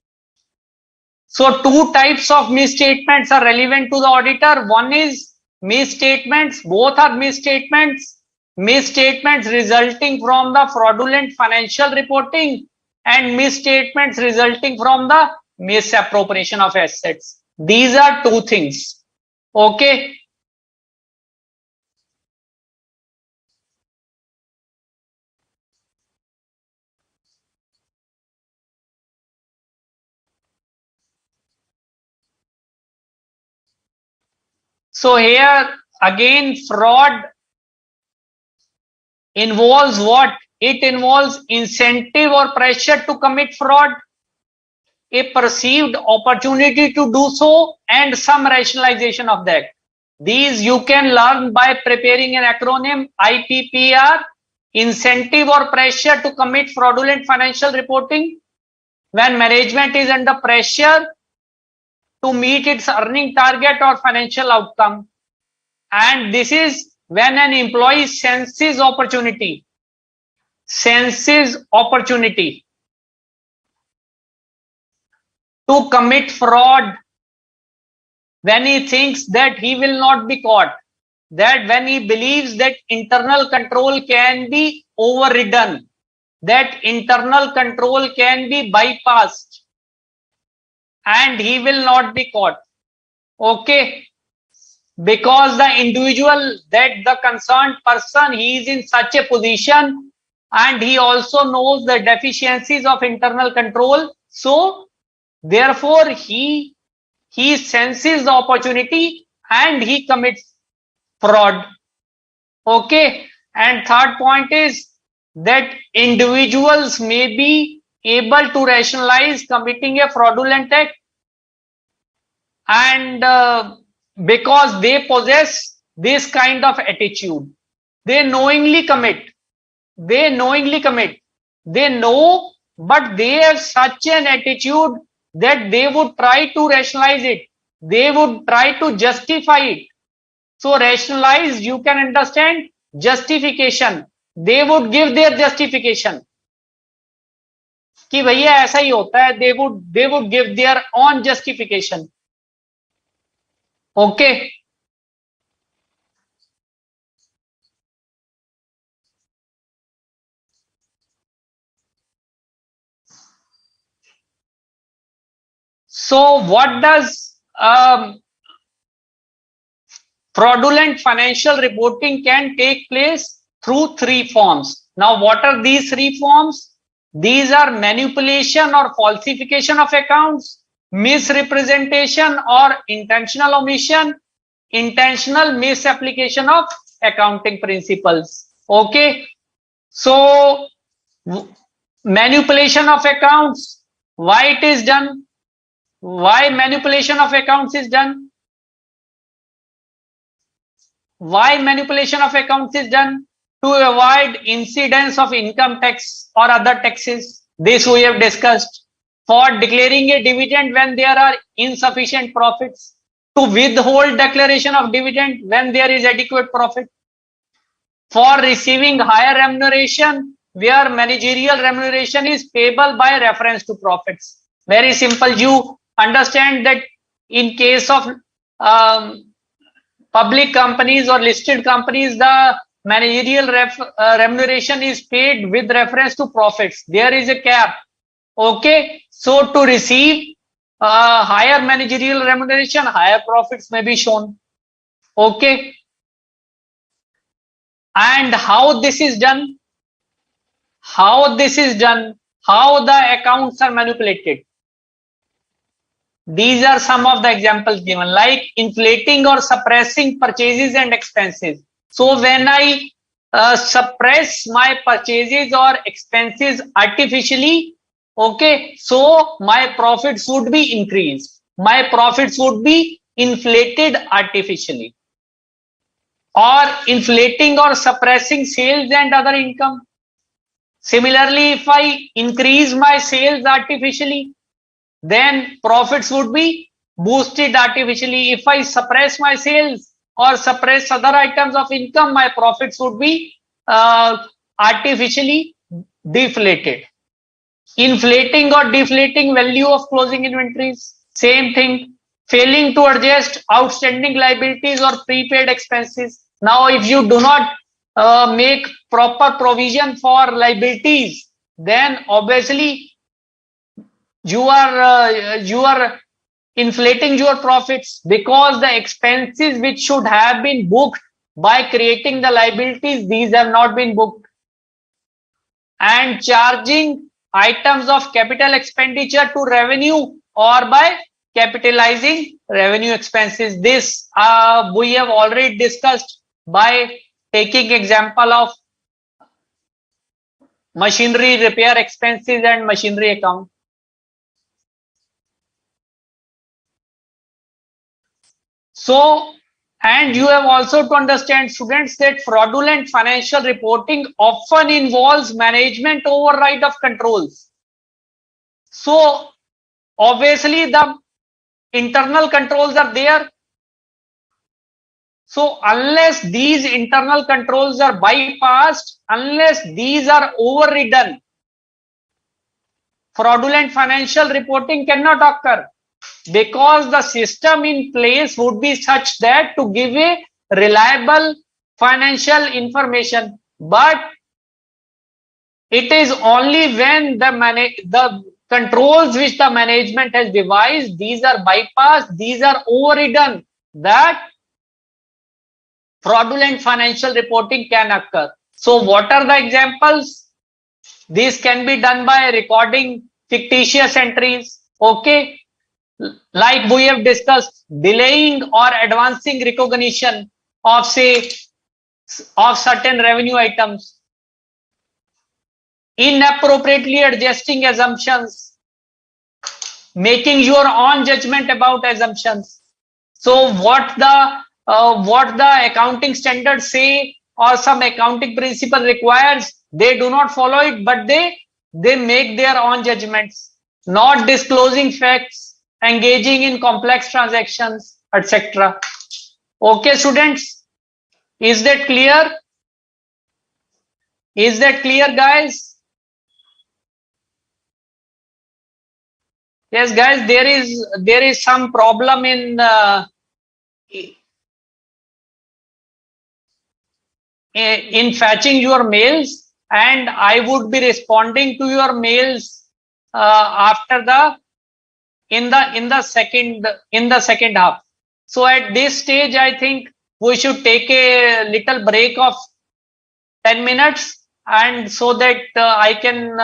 So two types of misstatements are relevant to the auditor. One is misstatements, both are misstatements resulting from the fraudulent financial reporting and misstatements resulting from the misappropriation of assets. These are two things. Okay. So here again, fraud involves what? It involves incentive or pressure to commit fraud, a perceived opportunity to do so, and some rationalization of that. These you can learn by preparing an acronym IPPR, incentive or pressure to commit fraudulent financial reporting. When management is under pressure to meet its earning target or financial outcome. And this is when an employee senses opportunity to commit fraud, when he thinks that he will not be caught, that when he believes that internal control can be overridden, that internal control can be bypassed, and he will not be caught. Okay. Because the individual, that the concerned person, he is in such a position and he also knows the deficiencies of internal control. So therefore he senses the opportunity and he commits fraud. Okay. And third point is that individuals may be able to rationalize committing a fraudulent act, and because they possess this kind of attitude, they knowingly commit, they know, but they have such an attitude that they would try to rationalize it, they would try to justify it. So rationalize, you can understand, justification, they would give their justification कि भैया ऐसा ही होता है, they would give their own justification. Okay. So what does fraudulent financial reporting can take place through three forms. Now what are these three forms? These are manipulation or falsification of accounts, misrepresentation or intentional omission, intentional misapplication of accounting principles. Okay. So manipulation of accounts, why it is done? Why manipulation of accounts is done? Why manipulation of accounts is done? To avoid incidence of income tax or other taxes. This we have discussed. For declaring a dividend when there are insufficient profits. To withhold declaration of dividend when there is adequate profit. For receiving higher remuneration where managerial remuneration is payable by reference to profits. Very simple. You understand that in case of public companies or listed companies, the managerial remuneration is paid with reference to profits. There is a cap. Okay. So to receive higher managerial remuneration, higher profits may be shown. Okay. And how this is done? How this is done? how the accounts are manipulated. These are some of the examples given, like inflating or suppressing purchases and expenses. So when I suppress my purchases or expenses artificially, okay, so my profits would be increased. My profits would be inflated artificially. Or inflating or suppressing sales and other income. Similarly, if I increase my sales artificially, then profits would be boosted artificially. If I suppress my sales or suppress other items of income, my profits would be artificially deflated. Inflating or deflating value of closing inventories, same thing. Failing to adjust outstanding liabilities or prepaid expenses. Now, if you do not make proper provision for liabilities, then obviously you are inflating your profits, because the expenses which should have been booked by creating the liabilities, these have not been booked. And charging items of capital expenditure to revenue, or by capitalizing revenue expenses. This we have already discussed by taking example of machinery repair expenses and machinery account. So, and you have also to understand, students, that fraudulent financial reporting often involves management override of controls. So, obviously, the internal controls are there. So, unless these internal controls are bypassed, unless these are overridden, fraudulent financial reporting cannot occur, because the system in place would be such that to give a reliable financial information. But it is only when the controls which the management has devised, these are bypassed, these are overridden, that fraudulent financial reporting can occur. So what are the examples? This can be done by recording fictitious entries, okay, like we have discussed, delaying or advancing recognition of, say, of certain revenue items, inappropriately adjusting assumptions, making your own judgment about assumptions. So what the accounting standards say, or some accounting principle requires, they do not follow it, but they make their own judgments, not disclosing facts, engaging in complex transactions, etc. Okay, students, is that clear? Is that clear, guys? Yes, guys, there is some problem in fetching your mails, and I would be responding to your mails after the in the second half. So at this stage, I think we should take a little break of 10 minutes, and so that I can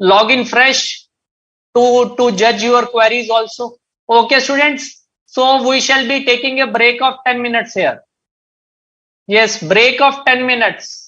log in fresh to judge your queries also. Okay, students. So we shall be taking a break of 10 minutes here. Yes, break of 10 minutes.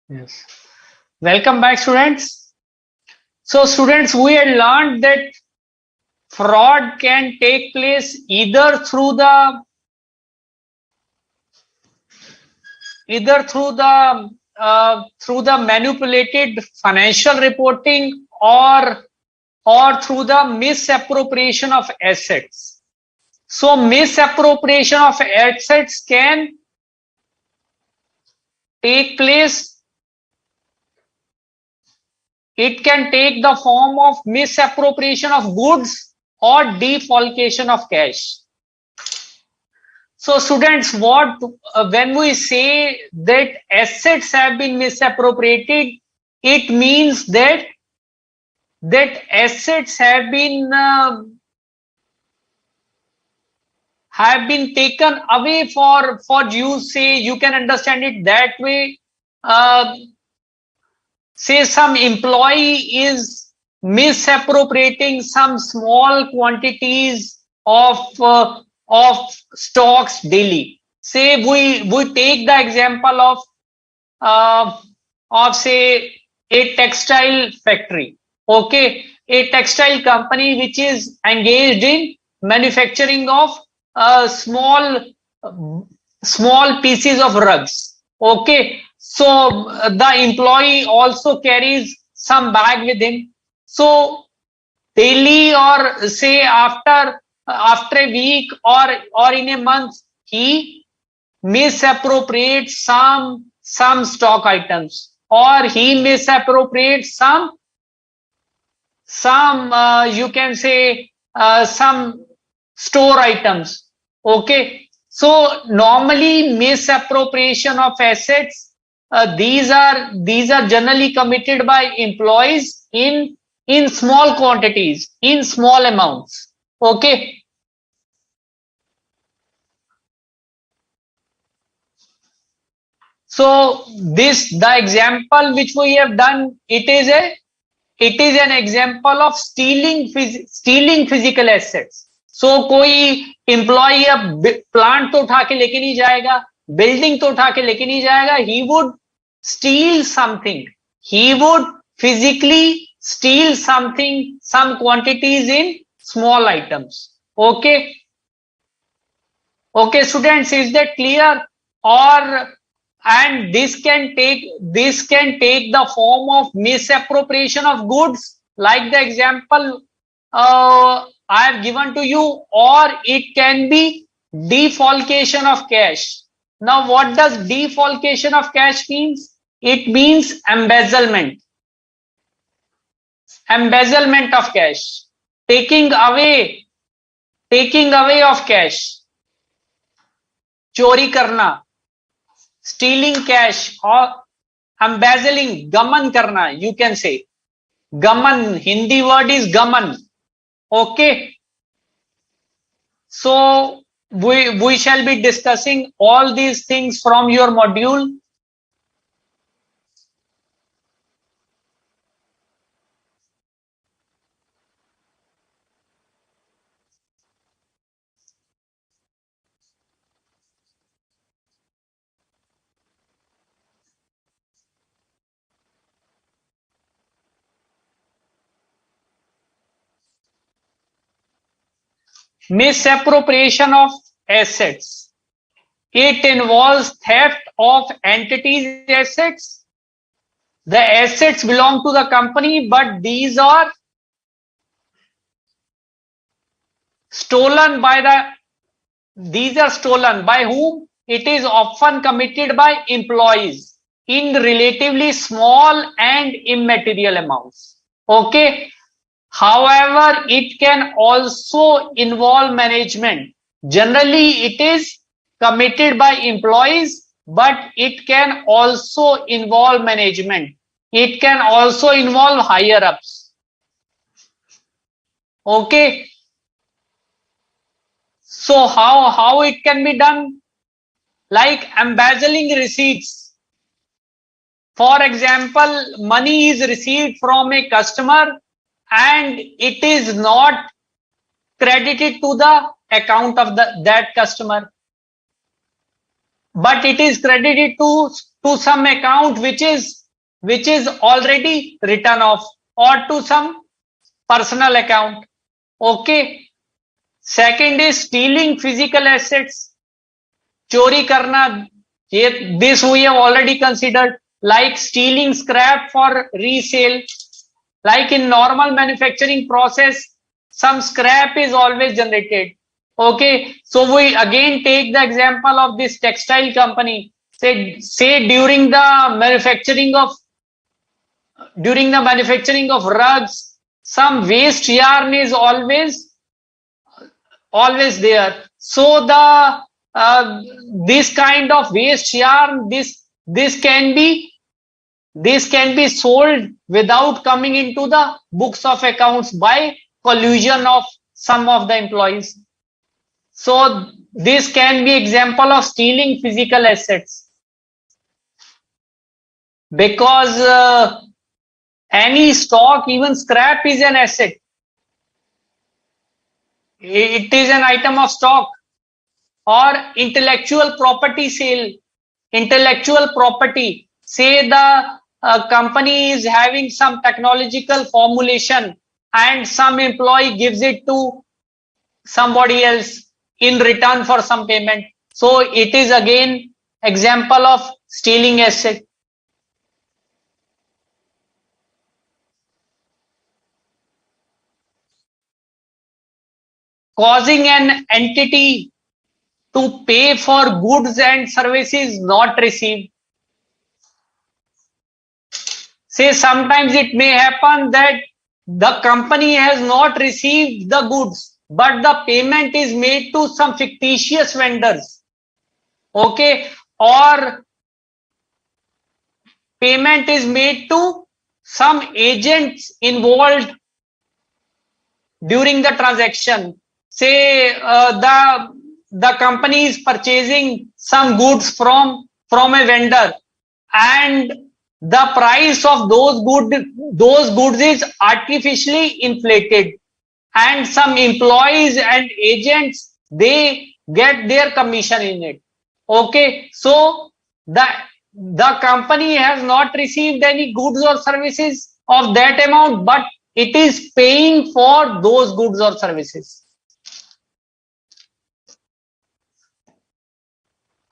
Yes. Welcome back, students. So, students, we had learned that fraud can take place either through the through the manipulated financial reporting or through the misappropriation of assets. So, misappropriation of assets can take place. It can take the form of misappropriation of goods or defalcation of cash. So, students, what when we say that assets have been misappropriated, it means that assets have been taken away for use. Say, you can understand it that way. Say some employee is misappropriating some small quantities of stocks daily. Say we take the example of say a textile factory. Okay, a textile company which is engaged in manufacturing of small pieces of rugs. Okay, so the employee also carries some bag with him. So daily, or say after a week or in a month, he misappropriates some stock items, or he misappropriates some you can say some store items. Okay, so normally misappropriation of assets, these are generally committed by employees in small quantities, in small amounts. Okay, so the example which we have done, it is an example of stealing physical assets. So कोई employee अब plant तो उठा के लेके नहीं जाएगा, building तो उठा के लेके नहीं जाएगा, he would steal something. He would physically steal something, some quantities in small items. Okay. Okay, students, is that clear? Or and this can take the form of misappropriation of goods, like the example I have given to you, or it can be defalcation of cash. Now, what does defalcation of cash means? It means embezzlement. Embezzlement of cash, taking away of cash, चोरी करना, stealing cash, or embezzling, gaman karna, you can say. Gaman, Hindi word is gaman. Okay. So we shall be discussing all these things from your module. Misappropriation of assets. It involves theft of entities' assets. The assets belong to the company, but these are stolen by whom? It is often committed by employees in relatively small and immaterial amounts. Okay. However, it can also involve management. Generally, it is committed by employees, but it can also involve management. It can also involve higher ups. Okay. So how it can be done? Like embezzling receipts. For example, money is received from a customer and it is not credited to the account of that customer, but it is credited to to some account which is already written off, or to some personal account. Okay. Second is stealing physical assets. Chori karna, this we have already considered, like stealing scrap for resale. Like in normal manufacturing process, some scrap is always generated. Okay, so we again take the example of this textile company. Say during the manufacturing of rugs, some waste yarn is always there. So the this kind of waste yarn, this can be sold without coming into the books of accounts by collusion of some of the employees. So this can be example of stealing physical assets, because any stock, even scrap, is an asset. It is an item of stock. Or intellectual property sale. Intellectual property, say the company is having some technological formulation and some employee gives it to somebody else in return for some payment. So it is again example of stealing asset. Causing an entity to pay for goods and services not received. Say sometimes it may happen that the company has not received the goods, but the payment is made to some fictitious vendors. Okay, or payment is made to some agents involved during the transaction. Say the company is purchasing some goods from a vendor, and the price of those goods is artificially inflated, and some employees and agents, they get their commission in it. Okay, so the company has not received any goods or services of that amount, but it is paying for those goods or services.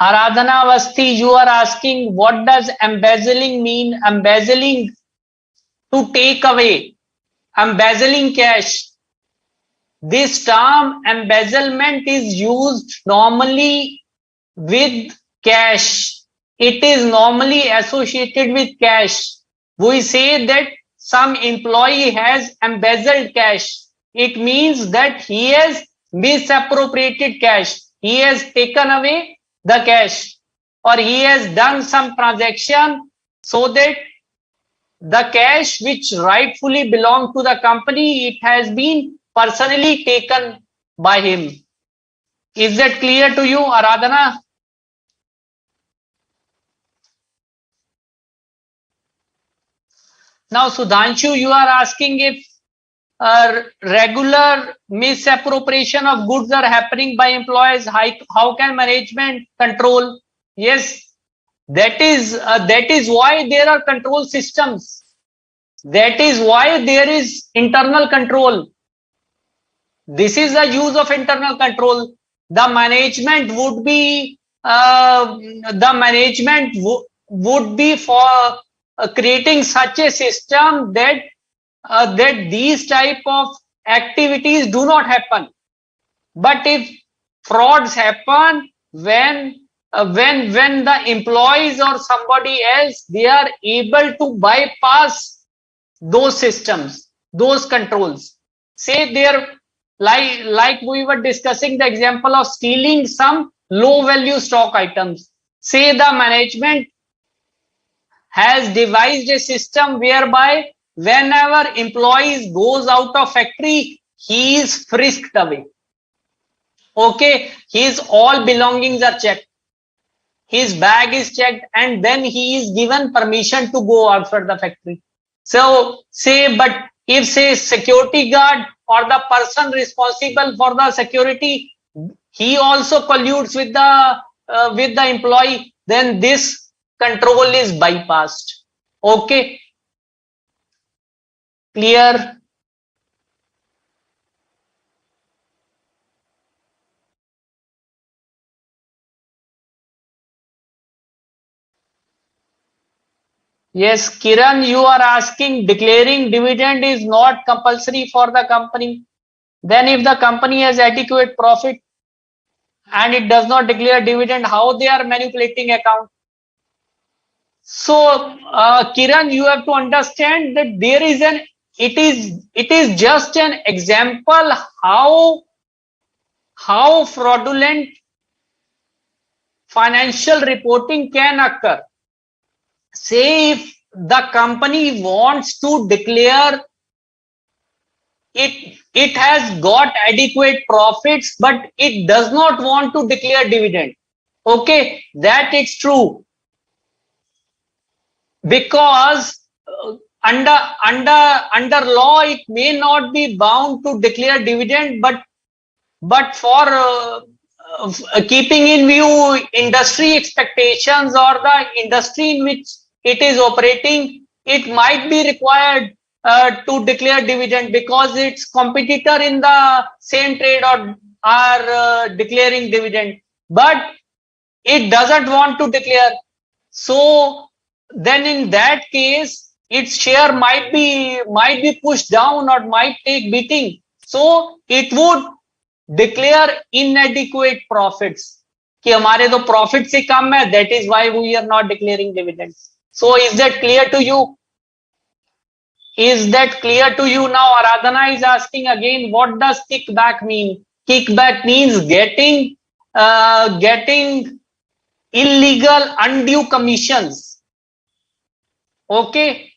Aradhana Avasthi, you are asking, what does embezzling mean? Embezzling, to take away, embezzling cash. This term embezzlement is used normally with cash. It is normally associated with cash. We say that some employee has embezzled cash. It means that he has misappropriated cash. He has taken away the cash, or he has done some transaction so that the cash which rightfully belonged to the company, it has been personally taken by him. Is that clear to you, Aradhana? Now, Sudhanshu, you are asking if regular misappropriation of goods are happening by employees, how can management control? Yes, that is why there are control systems. That is why there is internal control. This is the use of internal control. The management would be for creating such a system that these type of activities do not happen. But if frauds happen when the employees or somebody else, they are able to bypass those systems, those controls. Say there, like we were discussing the example of stealing some low value stock items. Say the management has devised a system whereby whenever employees goes out of factory, he is frisked away. Okay, his all belongings are checked, his bag is checked, and then he is given permission to go outside the factory. So but if say security guard or the person responsible for the security, he also colludes with the employee, then this control is bypassed. Okay, clear? Yes, Kiran, you are asking declaring dividend is not compulsory for the company. Then if the company has adequate profit and it does not declare dividend, how they are manipulating account? So, Kiran, you have to understand that there is it is just an example how fraudulent financial reporting can occur. Say if the company wants to declare it has got adequate profits, but it does not want to declare dividend. Okay, that it's true because under law it may not be bound to declare dividend, but for keeping in view industry expectations or the industry in which it is operating, it might be required to declare dividend because its competitor in the same trade are declaring dividend, but it doesn't want to declare. So then in that case its share might be pushed down or might take beating, so it would declare inadequate profits कि हमारे तो profits ही कम है, that is why we are not declaring dividends. So is that clear to you? Is that clear to you now? Aradhana is asking again, what does kickback mean? Kickback means getting illegal undue commissions. Okay,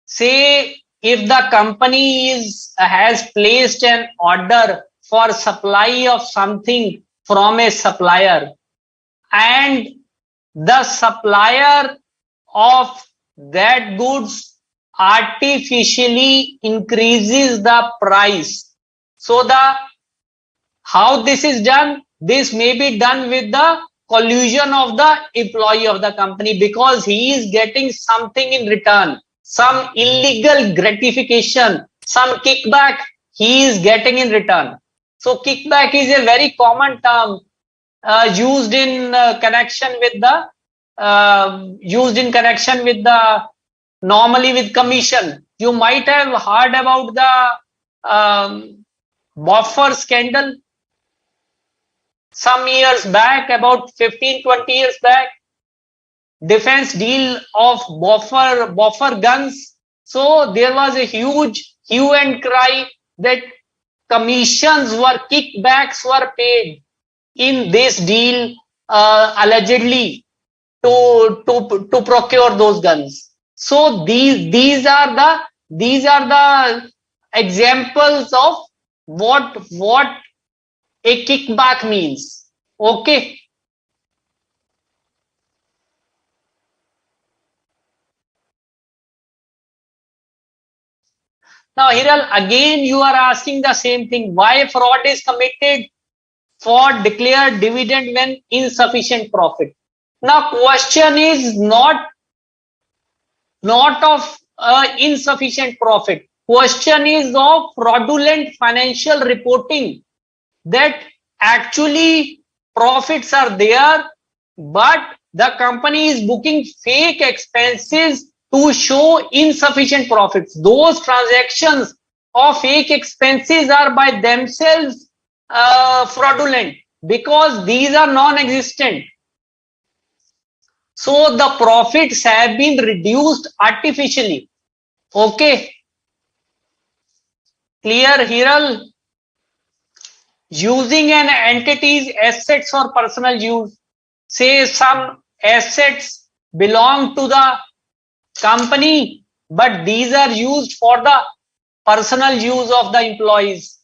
say if the company has placed an order for supply of something from a supplier and the supplier of that goods artificially increases the price. So how this is done? This may be done with the collusion of the employee of the company because he is getting something in return, some illegal gratification, some kickback he is getting in return. So kickback is a very common term used in connection with the normally with commission. You might have heard about the buffer scandal some years back, about 15-20 years back. Defense deal of buffer guns. So there was a huge hue and cry that kickbacks were paid in this deal allegedly to procure those guns. So these are the examples of what a kickback means. Okay. Now, Hiral, again you are asking the same thing. Why fraud is committed for declared dividend when insufficient profit? Now, question is not of insufficient profit. Question is of fraudulent financial reporting, that actually profits are there, but the company is booking fake expenses to show insufficient profits. Those transactions of fake expenses are by themselves fraudulent because these are non-existent. So the profits have been reduced artificially. Okay. Clear, Hiral? Using an entity's assets for personal use. Say some assets belong to the company, but these are used for the personal use of the employees.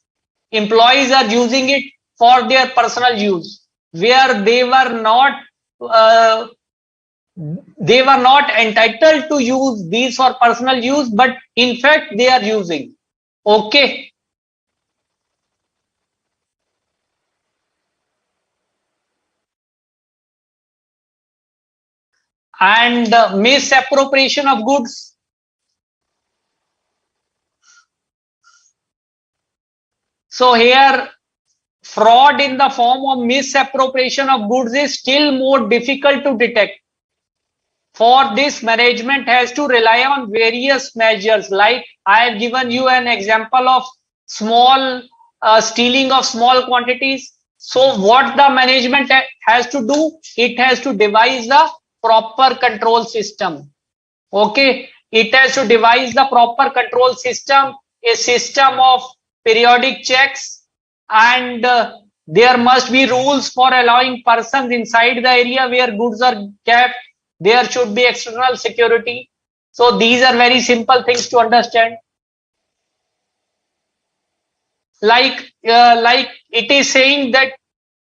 Employees are using it for their personal use, where they were not entitled to use these for personal use, but in fact they are using. Okay. And misappropriation of goods. So here, fraud in the form of misappropriation of goods is still more difficult to detect. For this, management has to rely on various measures. Like I have given you an example of small stealing of small quantities. So what the management has to do? It has to devise the proper control system. Okay, it has to devise the proper control system, a system of periodic checks, and there must be rules for allowing persons inside the area where goods are kept. There should be external security. So these are very simple things to understand. Like it is saying that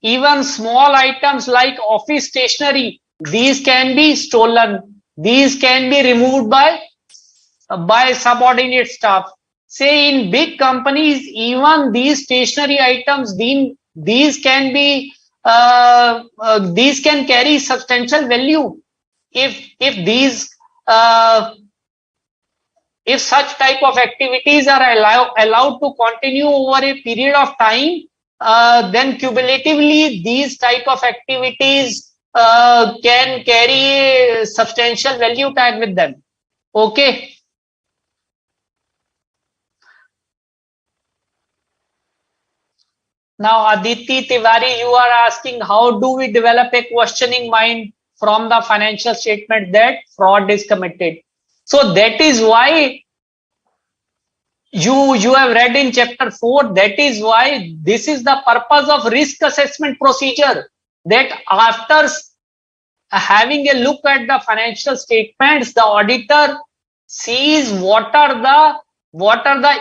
even small items like office stationery, these can be stolen. These can be removed by subordinate staff. Say in big companies, even these stationery items, these can be these can carry substantial value. If these if such type of activities are allowed to continue over a period of time, then cumulatively these type of activities can carry substantial value tag with them. Okay. Now, Aditi Tiwari, you are asking how do we develop a questioning mind from the financial statement that fraud is committed. So that is why you have read in chapter 4. That is why this is the purpose of risk assessment procedure. That after having a look at the financial statements, the auditor sees what are the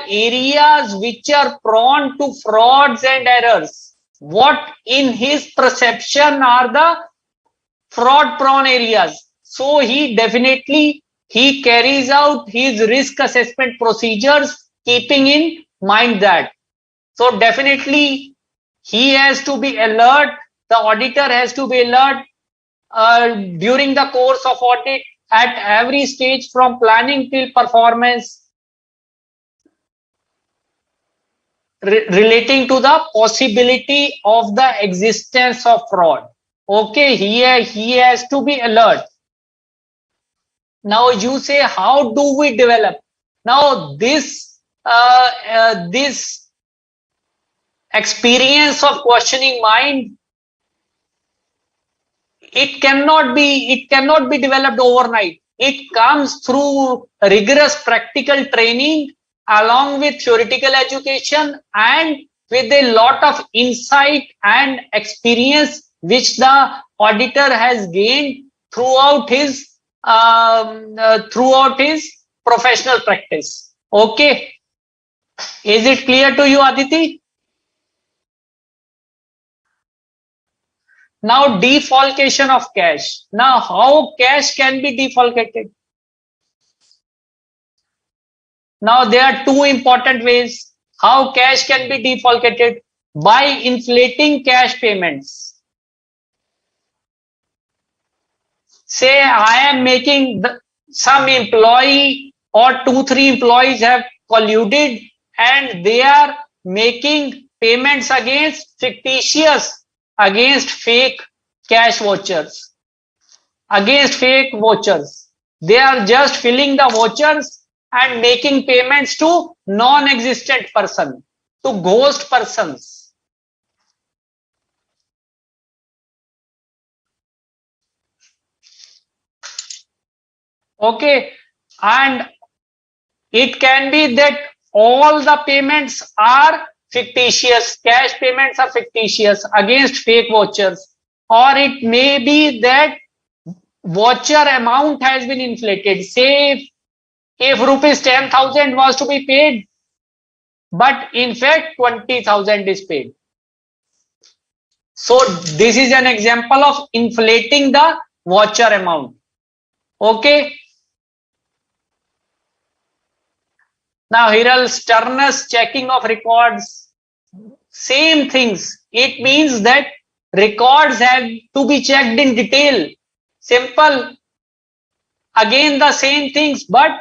areas which are prone to frauds and errors. What in his perception are the fraud prone areas. So he carries out his risk assessment procedures keeping in mind that. So definitely he has to be alert. The auditor has to be alert during the course of audit at every stage from planning till performance, relating to the possibility of the existence of fraud. Okay, he has to be alert. Now you say, how do we develop? Now this experience of questioning mind, it cannot be developed overnight. It comes through rigorous practical training along with theoretical education and with a lot of insight and experience which the auditor has gained throughout his professional practice. Okay, is it clear to you, Aditi? Now, defalcation of cash. Now, how cash can be defalcated? Now, there are two important ways how cash can be defalcated: by inflating cash payments. Say I am making some employee or 2-3 employees have colluded and they are making payments against fake cash vouchers, against fake vouchers. They are just filling the vouchers and making payments to non-existent person, to ghost persons. Okay, and it can be that all the payments are fictitious, cash payments are fictitious against fake vouchers, or it may be that voucher amount has been inflated. Say if rupees 10,000 was to be paid, but in fact 20,000 is paid. So this is an example of inflating the voucher amount. Okay. Now here are sternus checking of records. Same things. It means that records have to be checked in detail. Simple. again the same things, but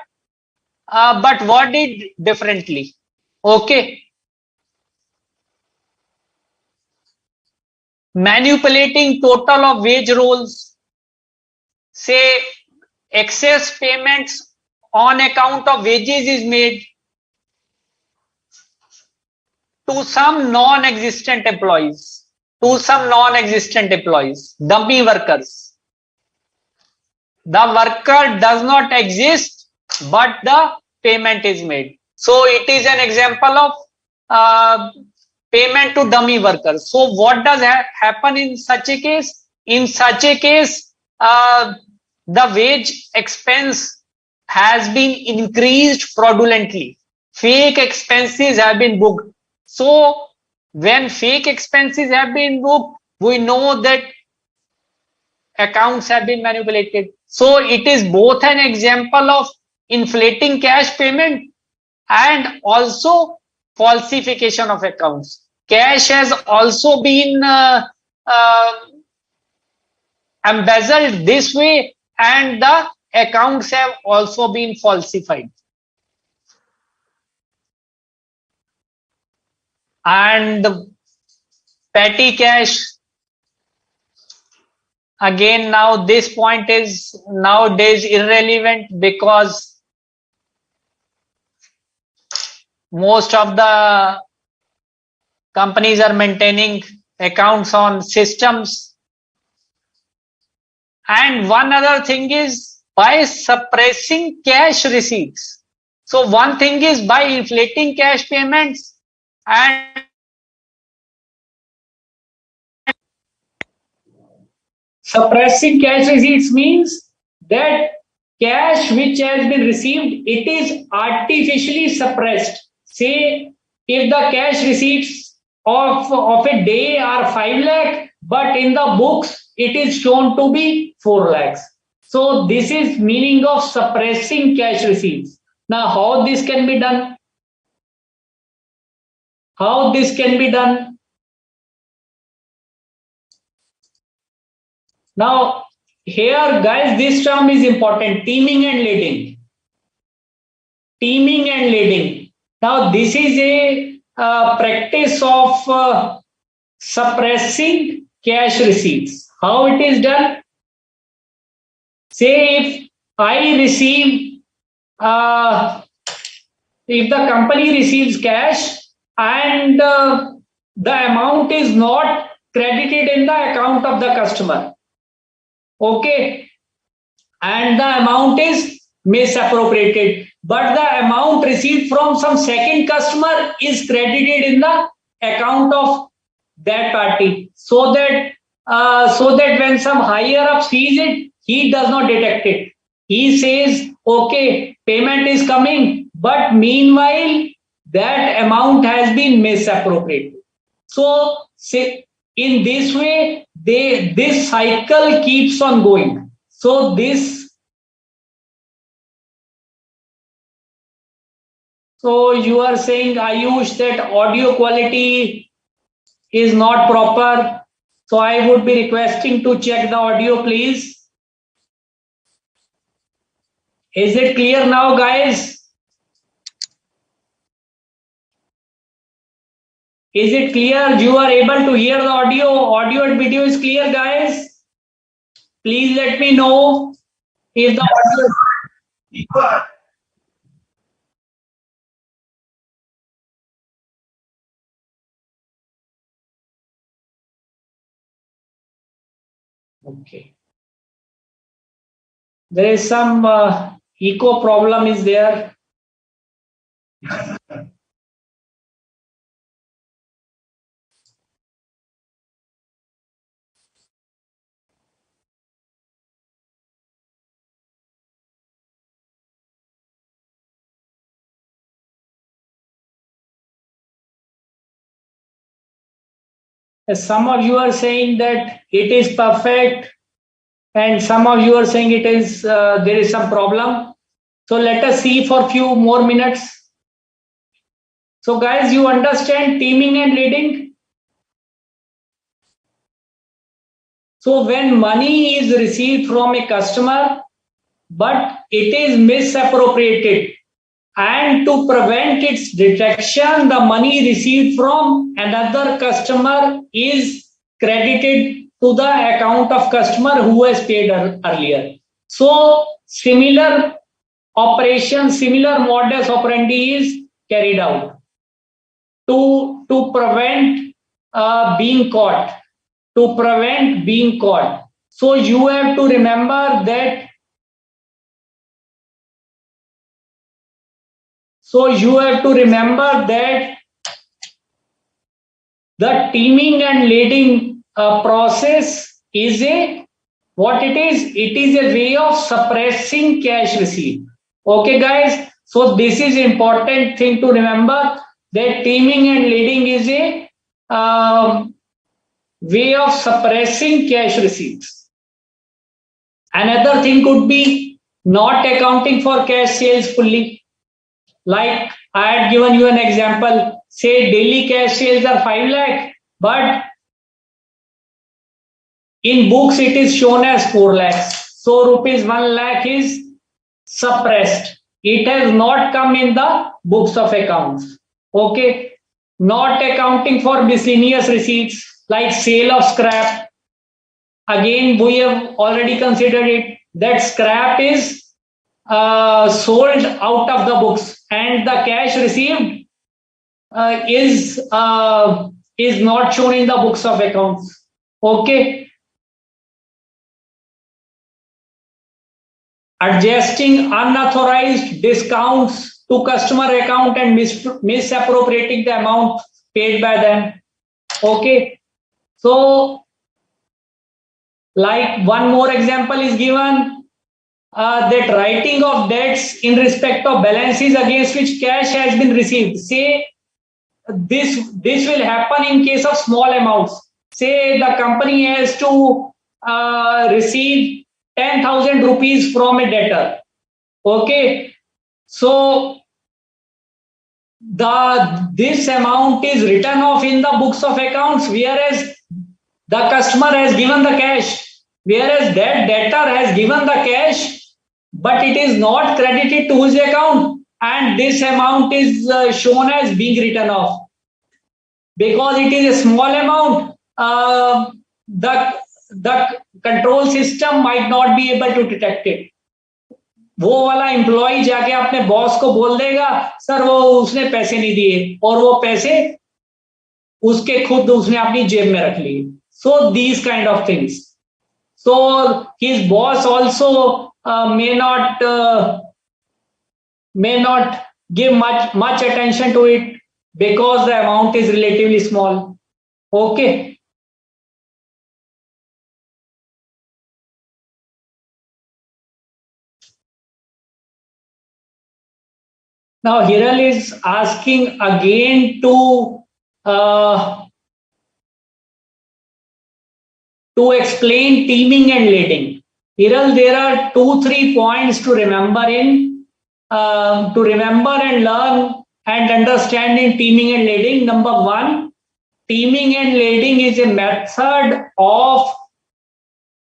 worded differently. Okay. Manipulating total of wage rolls, say excess payments on account of wages is made to some non-existent employees, dummy workers. The worker does not exist, but the payment is made. So it is an example of payment to dummy workers. So what does happen in such a case? In such a case, the wage expense has been increased fraudulently. Fake expenses have been booked. So when fake expenses have been booked, we know that accounts have been manipulated. So it is both an example of inflating cash payment and also falsification of accounts. Cash has also been embezzled this way, and the accounts have also been falsified. And petty cash, again, now this point is nowadays irrelevant because most of the companies are maintaining accounts on systems. And one other thing is by suppressing cash receipts. So one thing is by inflating cash payments, and suppressing cash receipts means that cash which has been received, it is artificially suppressed. Say if the cash receipts of a day are 5 lakh, but in the books it is shown to be 4 lakhs. So this is meaning of suppressing cash receipts. Now how this can be done? How this can be done? Now here guys, this term is important, teaming and leading. Teaming and leading. Now this is a practice of suppressing cash receipts. How it is done? Say if I receive, if the company receives cash and the amount is not credited in the account of the customer, okay, and the amount is misappropriated, but the amount received from some second customer is credited in the account of that party, so that when some higher up sees it, he does not detect it. He says, okay, payment is coming, but meanwhile that amount has been misappropriated. So in this way, this cycle keeps on going. So so you are saying, Ayush, that audio quality is not proper. So I would be requesting to check the audio, please. Is it clear now, guys? Is it clear? You are able to hear the audio? Audio and video is clear, guys? Please let me know if the audio. Okay. There is some echo problem is there. Some of you are saying that it is perfect, and some of you are saying it is there is some problem. So let us see for few more minutes. So guys, you understand teaming and leading? So when money is received from a customer, but it is misappropriated. And to prevent its detection, the money received from another customer is credited to the account of customer who has paid earlier. So similar operation, similar modus operandi is carried out to prevent being caught. To prevent being caught. So you have to remember that. So you have to remember that the teaming and lading process is a what it is. It is a way of suppressing cash receipt. Okay, guys. So this is important thing to remember that teaming and lading is a way of suppressing cash receipts. Another thing could be not accounting for cash sales fully. Like I had given you an example, say daily cash sales are 5 lakh, but in books it is shown as 4 lakhs. So rupees 1 lakh is suppressed. It has not come in the books of accounts. Okay. Not accounting for miscellaneous receipts like sale of scrap. Again, we have already considered it that scrap is sold out of the books and the cash received is not shown in the books of accounts. Okay. Adjusting unauthorized discounts to customer account and misappropriating the amount paid by them. Okay. So, like one more example is given. That writing of debts in respect of balances against which cash has been received. Say this will happen in case of small amounts. Say the company has to receive 10,000 rupees from a debtor. Okay, so this amount is written off in the books of accounts, whereas the customer has given the cash, whereas that debtor has given the cash, but it is not credited to his account, and this amount is shown as being written off. Because it is a small amount, the control system might not be able to detect it. वो वाला employ जाके अपने boss को बोल देगा, sir वो उसने पैसे नहीं दिए, और वो पैसे उसके खुद उसने अपनी जेब में रख लिए. So these kind of things. So his boss also may not give much attention to it because the amount is relatively small. Okay. Now Hiral is asking again to explain teaming and lading. Hiral, there are 2-3 points to remember and learn and understand in teaming and lading. Number 1, teaming and lading is a method of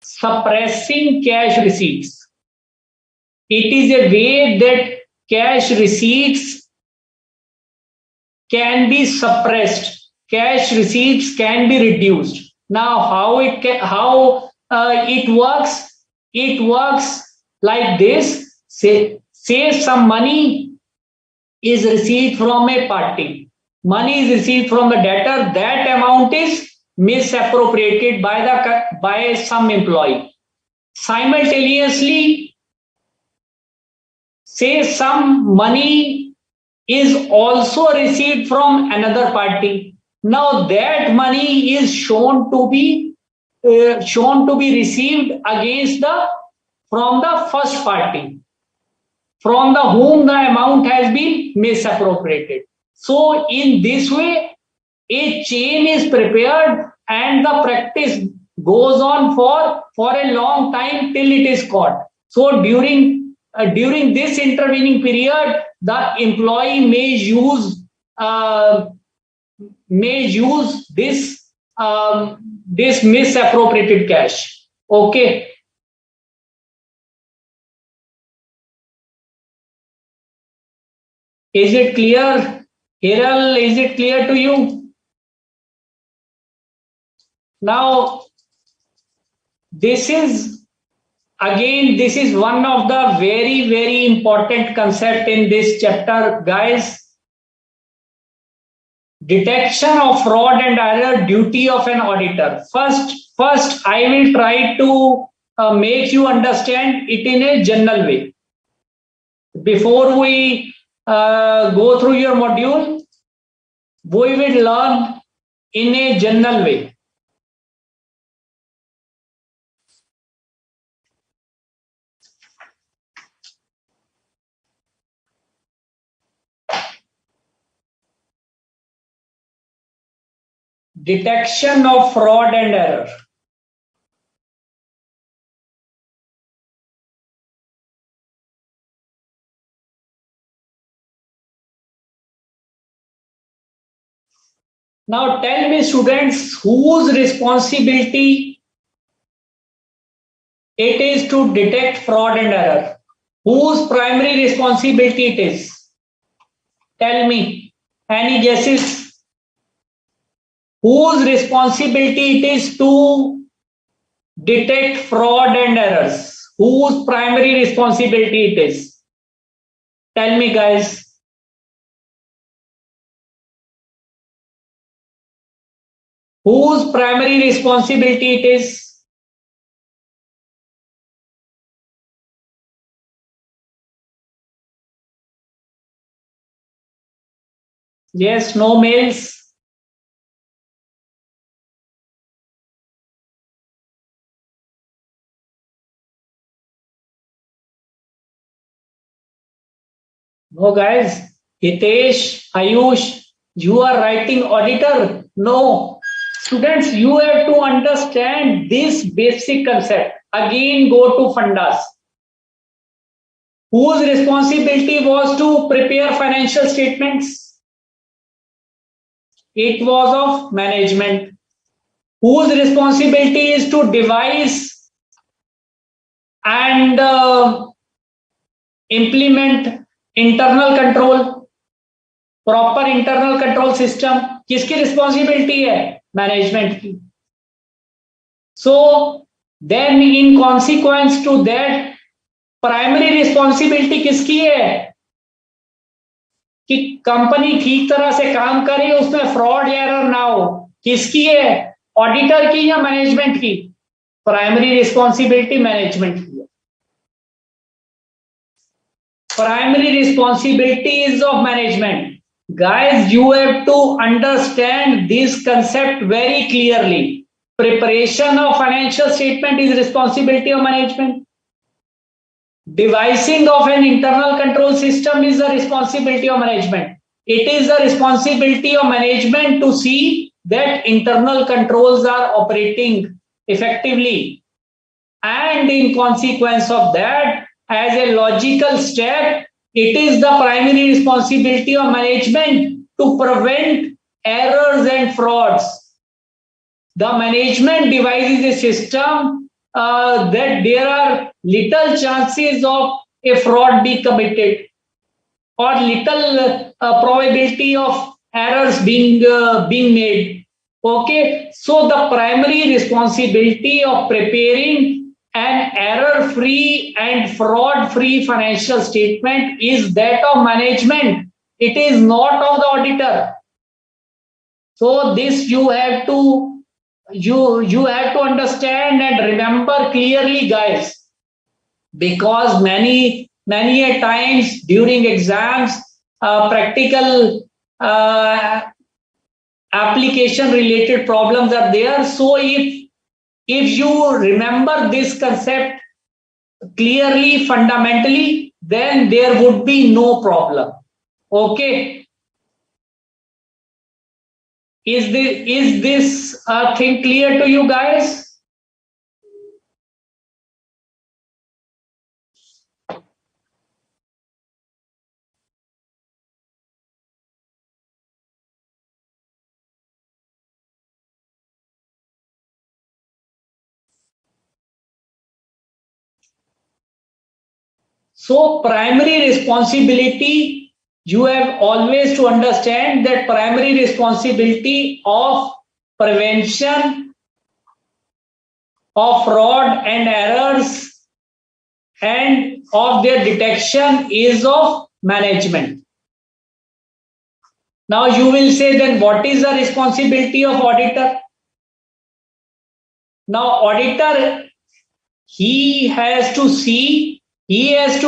suppressing cash receipts. It is a way that cash receipts can be suppressed. Cash receipts can be reduced. Now, how it works? It works like this. Say some money is received from a party. Money is received from the debtor. That amount is misappropriated by some employee. Simultaneously, say some money is also received from another party. Now that money is shown to be received against from the first party, from the whom the amount has been misappropriated. So in this way, a chain is prepared and the practice goes on for a long time till it is caught. So during this intervening period, the employee may use this misappropriated cash. Okay. Is it clear? Hiral, is it clear to you? Now, this is one of the very, very important concept in this chapter, guys. Detection of fraud and error, duty of an auditor. First, I will try to make you understand it in a general way. Before we go through your module, we will learn in a general way. Detection of fraud and error. Now tell me, students, whose responsibility it is to detect fraud and error? Whose primary responsibility it is? Tell me. Any guesses? Whose responsibility it is to detect fraud and errors? Whose primary responsibility it is? Tell me, guys. Whose primary responsibility it is? Yes, no mails. No, guys. Hitesh, Ayush, you are writing auditor? No. Students, you have to understand this basic concept. Again, go to fundas. Whose responsibility was to prepare financial statements? It was of management. Whose responsibility is to devise and implement internal control, proper internal control system? किसकी responsibility है? Management की. So then in consequence to that, primary responsibility किसकी है? कि company ठीक तरह से काम करे, उसमें फ्रॉड एरर ना हो. किसकी है? ऑडिटर की या मैनेजमेंट की? प्राइमरी रिस्पॉन्सिबिलिटी मैनेजमेंट की है. Primary responsibility is of management. Guys, you have to understand this concept very clearly. Preparation of financial statement is responsibility of management. Devising of an internal control system is a responsibility of management. It is a responsibility of management to see that internal controls are operating effectively. And in consequence of that, as a logical step, it is the primary responsibility of management to prevent errors and frauds. The management devises a system that there are little chances of a fraud be committed or little probability of errors being made. Okay, so the primary responsibility of preparing an error-free and fraud-free financial statement is that of management. It is not of the auditor. So this you have to understand and remember clearly, guys, because many a times during exams, practical application related problems are there. So if you remember this concept clearly, fundamentally, then there would be no problem. Okay. Is this thing clear to you guys? So primary responsibility
You have always to understand that primary responsibility of prevention of fraud and errors and of their detection is of management. Now you will say, then what is the responsibility of auditor? Now auditor, he has to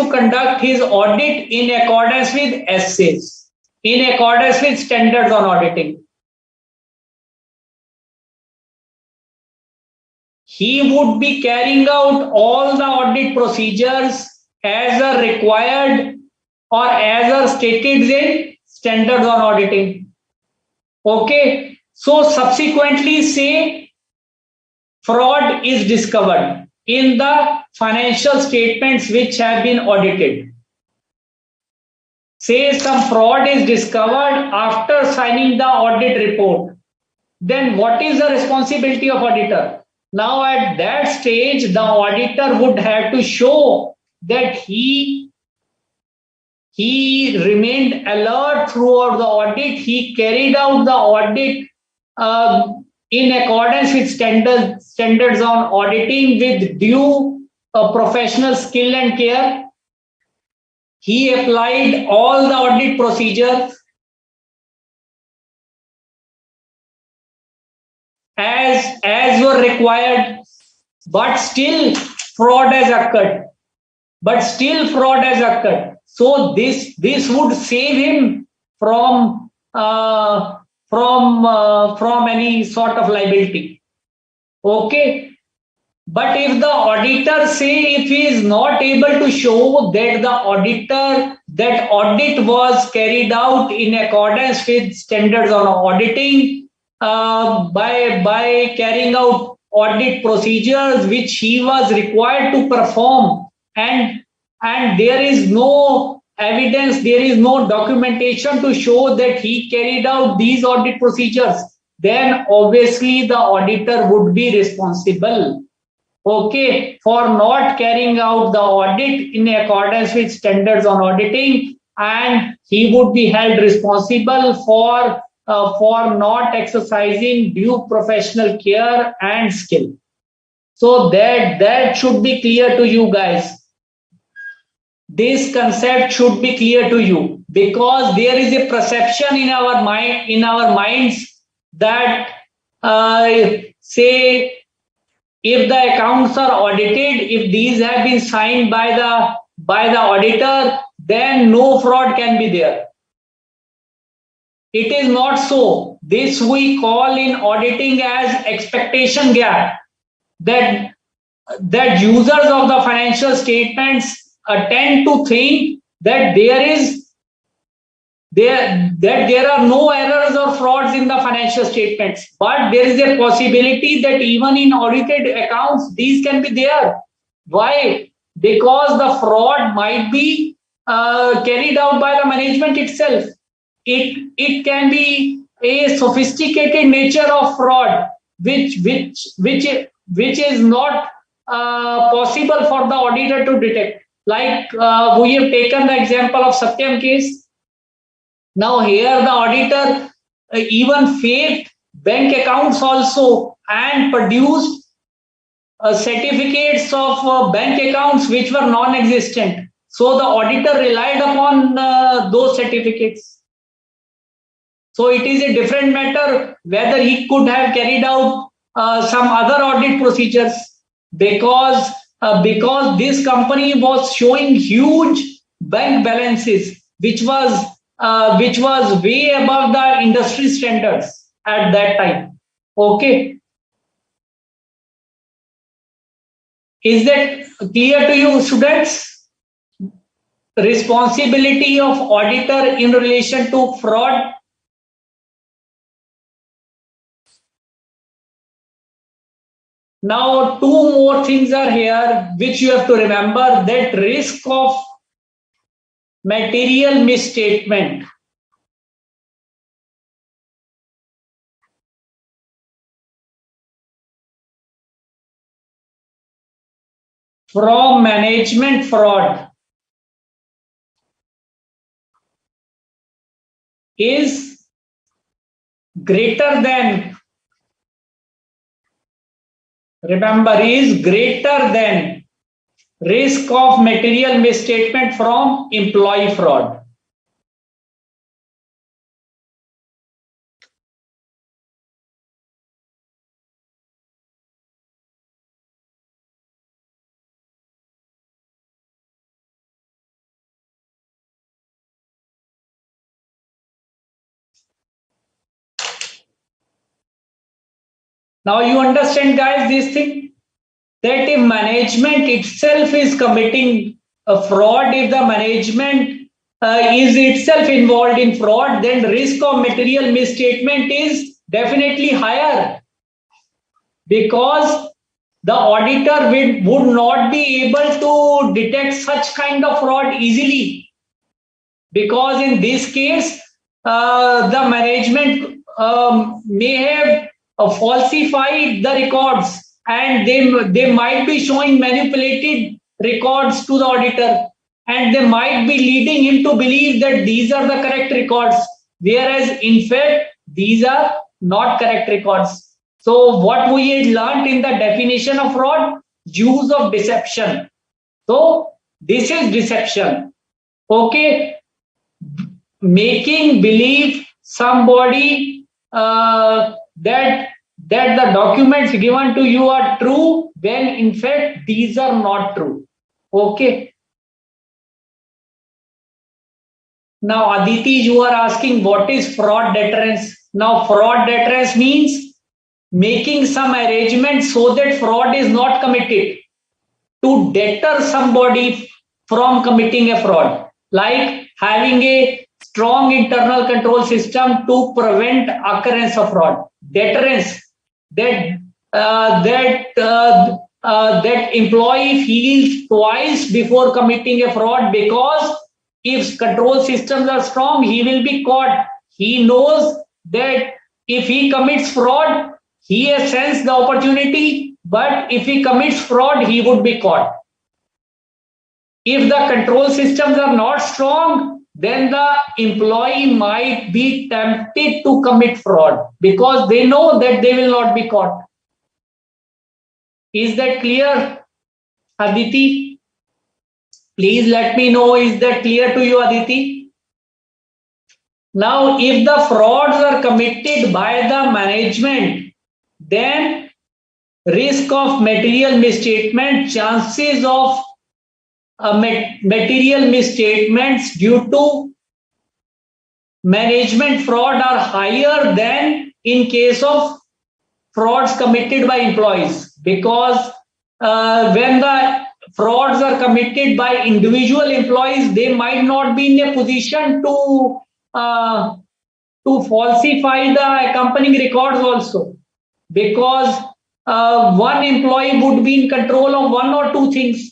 conduct his audit in accordance with SAs, in accordance with standards on auditing. He would be carrying out all the audit procedures as are required or as are stated in standards on auditing. Okay, so subsequently say fraud is discovered in the financial statements which have been audited. Say some fraud is discovered after signing the audit report. Then what is the responsibility of auditor? Now at that stage, the auditor would have to show that he remained alert throughout the audit. He carried out the audit in accordance with standards on auditing with due professional skill and care. He applied all the audit procedures as were required, but still fraud has occurred. So this would save him from any sort of liability. Okay. But if the auditor if he is not able to show that that audit was carried out in accordance with standards on auditing, by carrying out audit procedures which he was required to perform, and there is no evidence, there is no documentation to show that he carried out these audit procedures, then obviously the auditor would be responsible, okay, for not carrying out the audit in accordance with standards on auditing, and he would be held responsible for not exercising due professional care and skill. So that should be clear to you guys. This concept should be clear to you, because there is a perception in our minds that say if the accounts are audited, if these have been signed by the auditor, then no fraud can be there. It is not so. This we call in auditing as expectation gap, that users of the financial statements tend to think that there are no errors or frauds in the financial statements, but there is a possibility that even in audited accounts these can be there. Why? Because the fraud might be carried out by the management itself. It can be a sophisticated nature of fraud which is not possible for the auditor to detect. Like we have taken the example of Satyam case. Now here the auditor even faked bank accounts also and produced certificates of bank accounts which were non-existent. So the auditor relied upon those certificates. So it is a different matter whether he could have carried out some other audit procedures, because this company was showing huge bank balances, which was way above the industry standards at that time. Okay. Is that clear to you, students? Responsibility of auditor in relation to fraud. Now, two more things are here which you have to remember: that risk of material misstatement. From management fraud. is greater than, remember, is greater than risk of material misstatement from employee fraud. Now you understand, guys, this thing, that if management itself is committing a fraud, if the management is itself involved in fraud, then risk of material misstatement is definitely higher, because the auditor would not be able to detect such kind of fraud easily, because in this case the management may have falsified the records, and they might be showing manipulated records to the auditor, and they might be leading him to believe that these are the correct records, whereas in fact these are not correct records. So what we had learned in the definition of fraud, use of deception. So this is deception. Okay, making believe somebody that the documents given to you are true, when in fact these are not true. Okay. Now Aditi, you are asking what is fraud deterrence. Now fraud deterrence means making some arrangement so that fraud is not committed, to deter somebody from committing a fraud, like having a strong internal control system to prevent occurrence of fraud. Deterrence, that that employee feels twice before committing a fraud, because if control systems are strong, he will be caught. He knows that if he commits fraud, he has sensed the opportunity, but if he commits fraud, he would be caught. If the control systems are not strong, then the employee might be tempted to commit fraud, because they know that they will not be caught. Is that clear, Aditi? Please let me know, is that clear to you, Aditi? Now, if the frauds are committed by the management, then risk of material misstatement, chances of material misstatements due to management fraud are higher than in case of frauds committed by employees, because when the frauds are committed by individual employees, they might not be in a position to falsify the accompanying records also, because one employee would be in control of one or two things.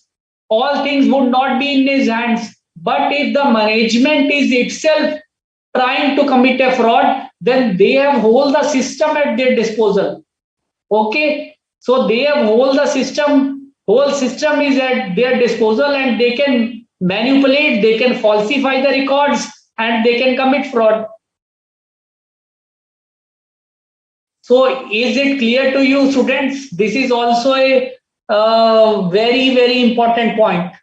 All things would not be in his hands. But if the management is itself trying to commit a fraud, then they have whole the system at their disposal. Okay, so they have whole system is at their disposal, and they can manipulate, they can falsify the records, and they can commit fraud. So is it clear to you, students? This is also a very, very important point.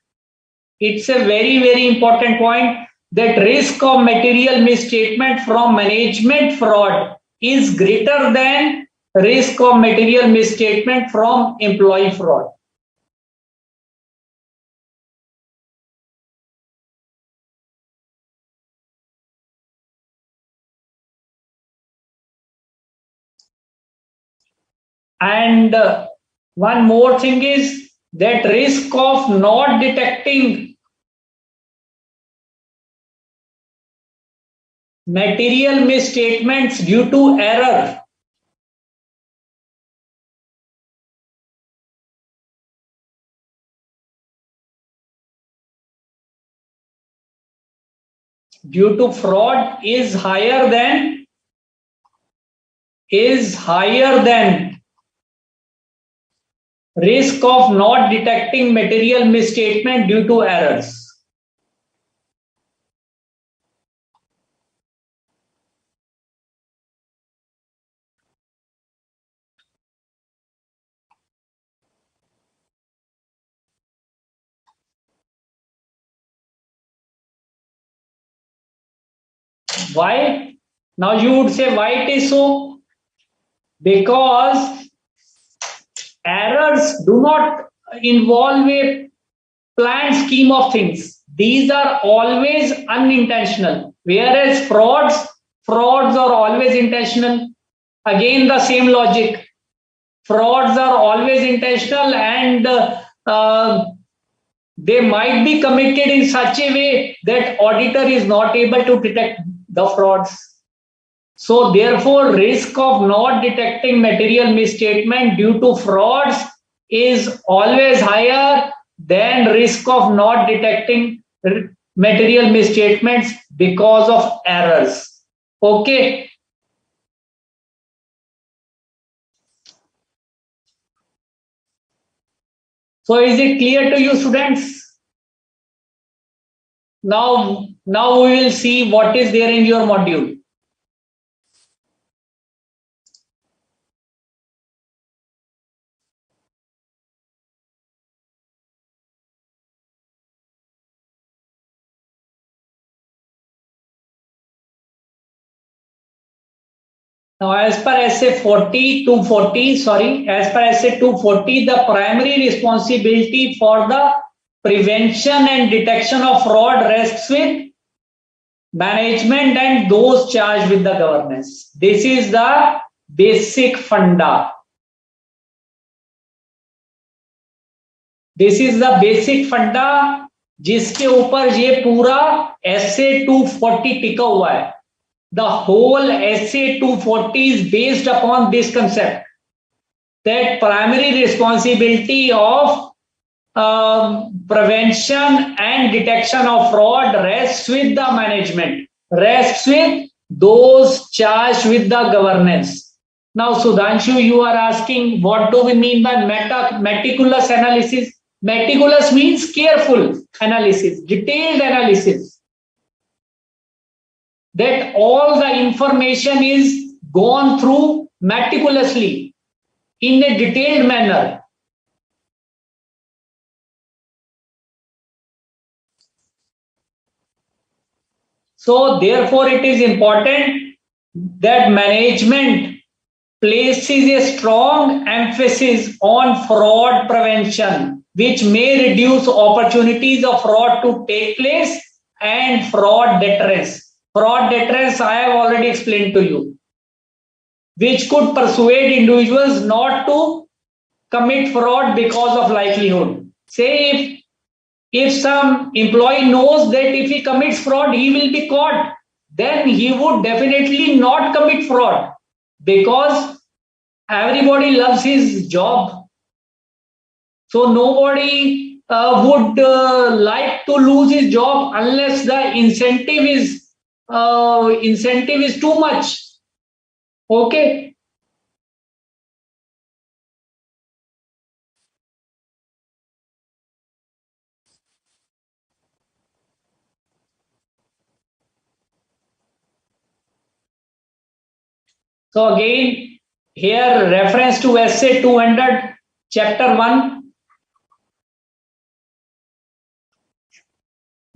It's a very, very important point, that risk of material misstatement from management fraud is greater than risk of material misstatement from employee fraud. And one more thing is that risk of not detecting material misstatements due to error. Due to fraud is higher than risk of not detecting material misstatement due to errors. Why? Now you would say why it is so? Because errors do not involve a planned scheme of things. These are always unintentional, whereas frauds are always intentional. Again, the same logic. Frauds are always intentional, and they might be committed in such a way that auditor is not able to detect the frauds. So therefore, risk of not detecting material misstatement due to frauds is always higher than risk of not detecting material misstatements because of errors. Okay. So is it clear to you, students? Now we will see what is there in your module. Now, as per SA 240, the primary responsibility for the prevention and detection of fraud rests with management and those charged with the governance. This is the basic funda. This is the basic funda जिसके ऊपर ये पूरा SA 240 टिका हुआ है. The whole SA 240 is based upon this concept that primary responsibility of prevention and detection of fraud rests with the management, rests with those charged with the governance. Now, Sudhanshu, you are asking what do we mean by meticulous analysis? Meticulous means careful analysis, detailed analysis. That all the information is gone through meticulously in a detailed manner. So therefore it is important that management places a strong emphasis on fraud prevention, which may reduce opportunities of fraud to take place, and fraud deterrence. Fraud deterrence I have already explained to you, which could persuade individuals not to commit fraud because of likelihood. Say if some employee knows that if he commits fraud, he will be caught, then he would definitely not commit fraud because everybody loves his job. So nobody would like to lose his job unless the incentive is too much. Okay. So again, here reference to SA 200, Chapter 1,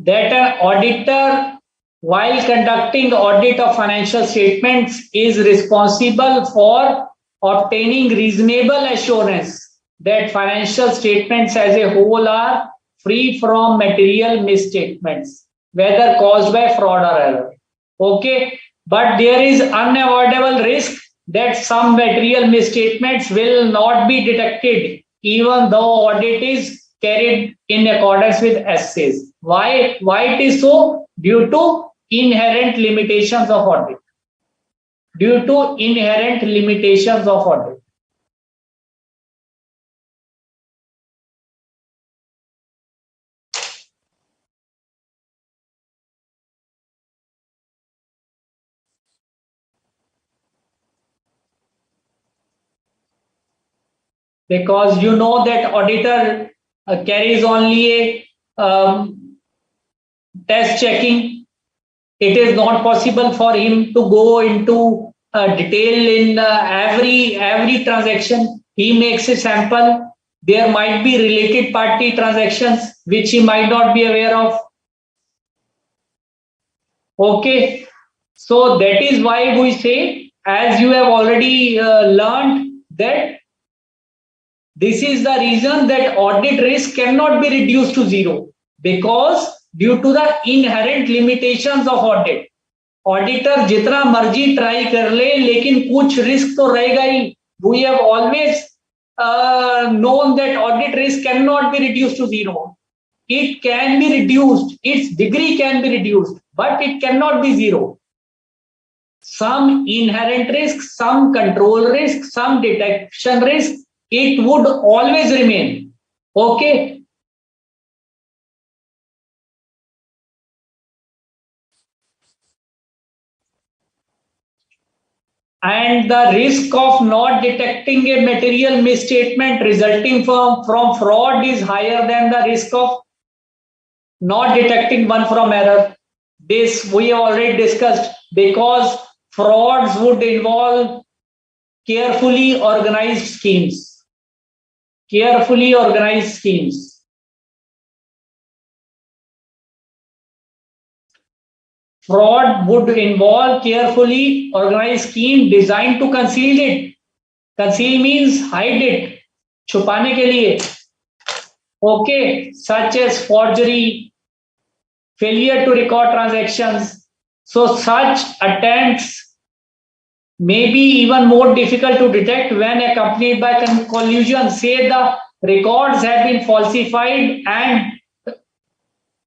that an auditor, while conducting audit of financial statements, is responsible for obtaining reasonable assurance that financial statements as a whole are free from material misstatements, whether caused by fraud or error. Okay. But there is unavoidable risk that some material misstatements will not be detected, even though audit is carried in accordance with essays. Why it is so? Due to inherent limitations of audit. Due to inherent limitations of audit. Because you know that auditor carries only a test checking. It is not possible for him to go into detail in every transaction. He makes a sample. There might be related party transactions which he might not be aware of. Okay. So that is why we say, as you have already learned, that this is the reason that audit risk cannot be reduced to zero, because due to the inherent limitations of audit. Auditor जितना मर्जी try कर ले लेकिन कुछ risk तो रहेगा ही. We have always known that audit risk cannot be reduced to zero. It can be reduced, its degree can be reduced, but it cannot be zero. Some inherent risk, some control risk, some detection risk, it would always remain. Okay. And the risk of not detecting a material misstatement resulting from fraud is higher than the risk of not detecting one from error. This we have already discussed, because frauds would involve carefully organized schemes. Carefully organized schemes. Fraud would involve carefully organized scheme designed to conceal it. Conceal means hide it, छुपाने के लिए. Okay, such as forgery, failure to record transactions. So such attempts may be even more difficult to detect when accompanied by collusion. Say the records have been falsified and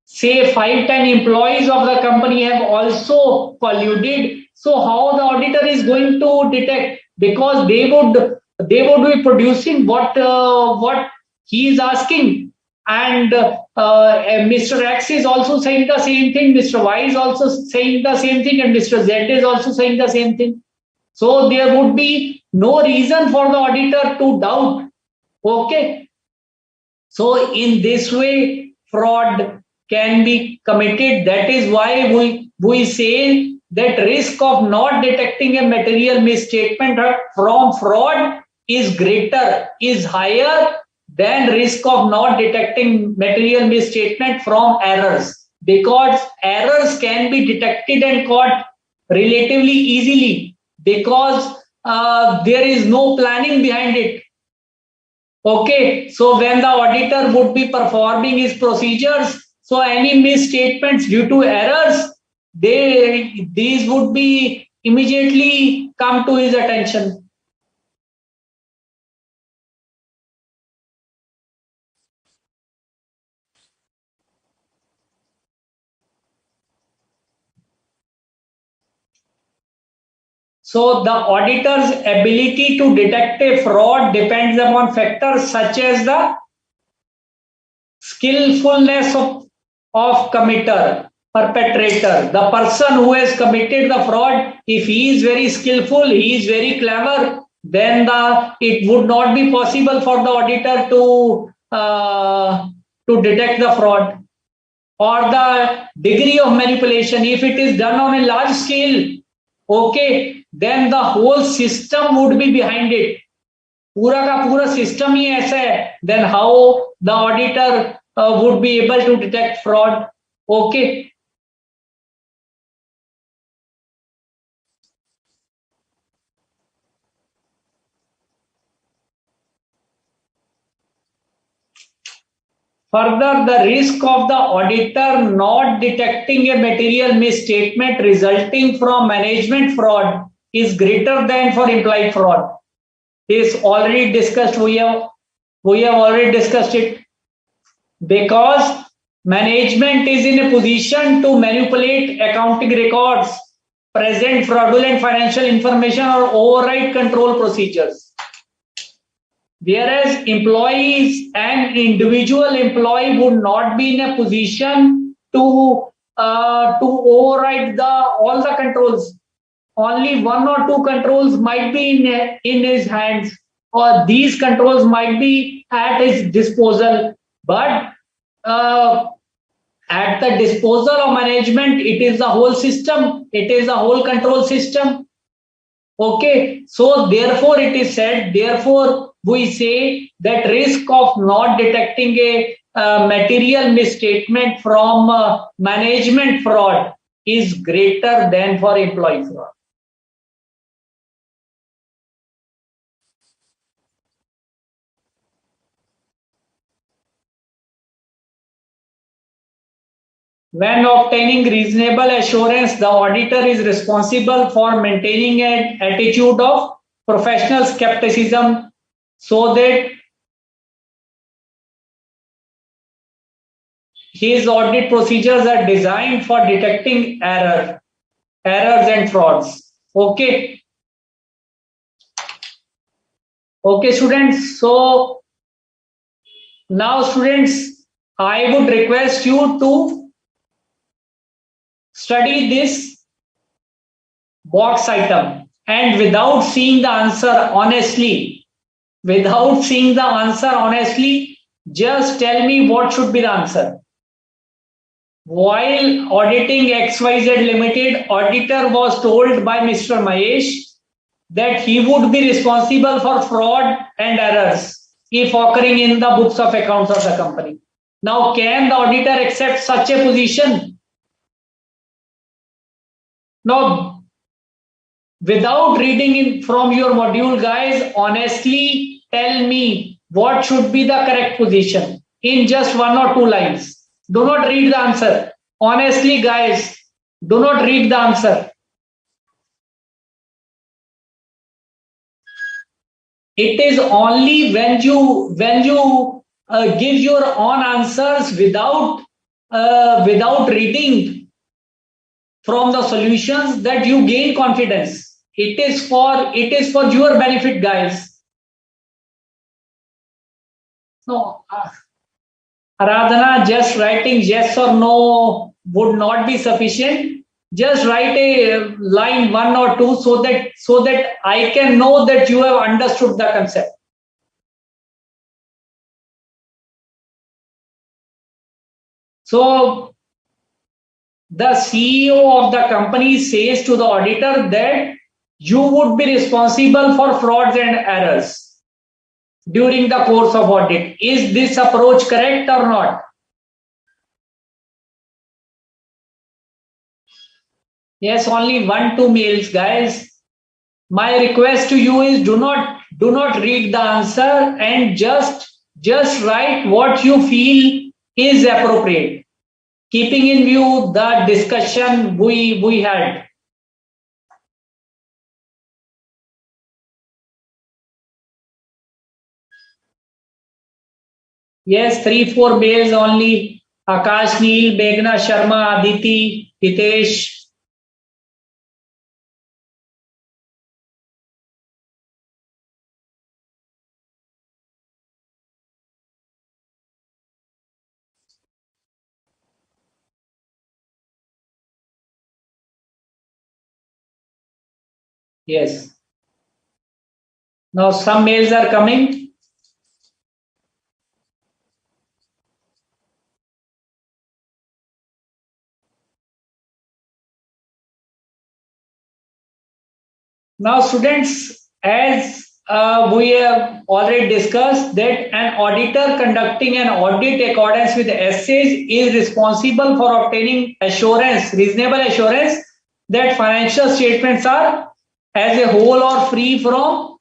say 5-10 employees of the company have also colluded. So how the auditor is going to detect? Because they would be producing what he is asking, and Mr. X is also saying the same thing, Mr. Y is also saying the same thing, and Mr. Z is also saying the same thing. So there would be no reason for the auditor to doubt. Okay. So in this way, fraud can be committed. That is why we say that risk of not detecting a material misstatement from fraud is greater, is higher than risk of not detecting material misstatement from errors, because errors can be detected and caught relatively easily, because there is no planning behind it. Okay, so when the auditor would be performing his procedures, so any misstatements due to errors, these would be immediately come to his attention. So the auditor's ability to detect a fraud depends upon factors such as the skillfulness of committer, perpetrator. The person who has committed the fraud, if he is very skillful, he is very clever, then it would not be possible for the auditor to detect the fraud. Or the degree of manipulation, if it is done on a large scale, okay, then the whole system would be behind it. पूरा का पूरा system ही ऐसा है, then how the auditor would be able to detect fraud. Okay. Further, the risk of the auditor not detecting a material misstatement resulting from management fraud is greater than for employee fraud. This already discussed. We have already discussed it, because management is in a position to manipulate accounting records, present fraudulent financial information, or override control procedures. Whereas employees and individual employee would not be in a position to override all the controls. Only one or two controls might be in his hands, or these controls might be at his disposal. But at the disposal of management, it is the whole system, it is the whole control system. Okay, so therefore it is said, therefore we say that risk of not detecting a material misstatement from management fraud is greater than for employee fraud. When obtaining reasonable assurance, the auditor is responsible for maintaining an attitude of professional skepticism so that his audit procedures are designed for detecting errors and frauds. Okay. Okay, students. So now, students, I would request you to study this box item, and without seeing the answer honestly, just tell me what should be the answer. While auditing XYZ Limited, auditor was told by Mr. Mahesh that he would be responsible for fraud and errors if occurring in the books of accounts of the company. Now, can the auditor accept such a position? Now, without reading in from your module, guys, honestly tell me what should be the correct position in just 1 or 2 lines. Do not read the answer. Honestly, guys, do not read the answer. It is only when you give your own answers without reading from the solutions that you gain confidence. It is for your benefit, guys. No, Aradhana, just writing yes or no would not be sufficient. Just write a line 1 or 2 so that I can know that you have understood the concept. So the CEO of the company says to the auditor that you would be responsible for frauds and errors during the course of audit. Is this approach correct or not? Yes, only 1-2 mails, guys. My request to you is do not read the answer and just write what you feel is appropriate, keeping in view the discussion we had. Yes, 3-4 mails only. Akash, Neel, Meghna, Sharma, Aditi, Hitesh. Yes. Now some mails are coming. Now, students, as we have already discussed that an auditor conducting an audit in accordance with essays is responsible for obtaining reasonable assurance that financial statements are as a whole or free from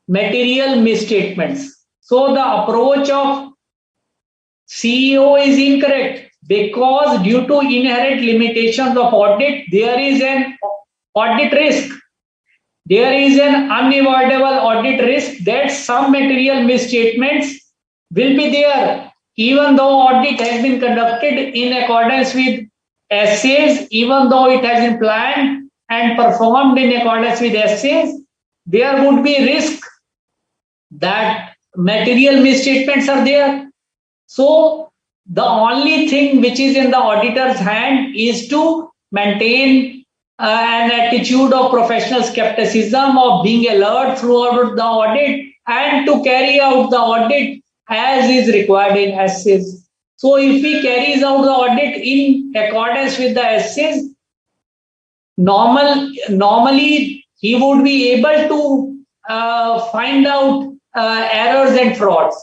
material misstatements. So the approach of CEO is incorrect because due to inherent limitations of audit, there is an audit risk. There is an unavoidable audit risk that some material misstatements will be there. Even though audit has been conducted in accordance with essays, even though it has been planned and performed in accordance with essays, there would be risk that material misstatements are there. So the only thing which is in the auditor's hand is to maintain an attitude of professional skepticism, of being alert throughout the audit and to carry out the audit as is required in essays. So if he carries out the audit in accordance with the essays, normally he would be able to find out errors and frauds,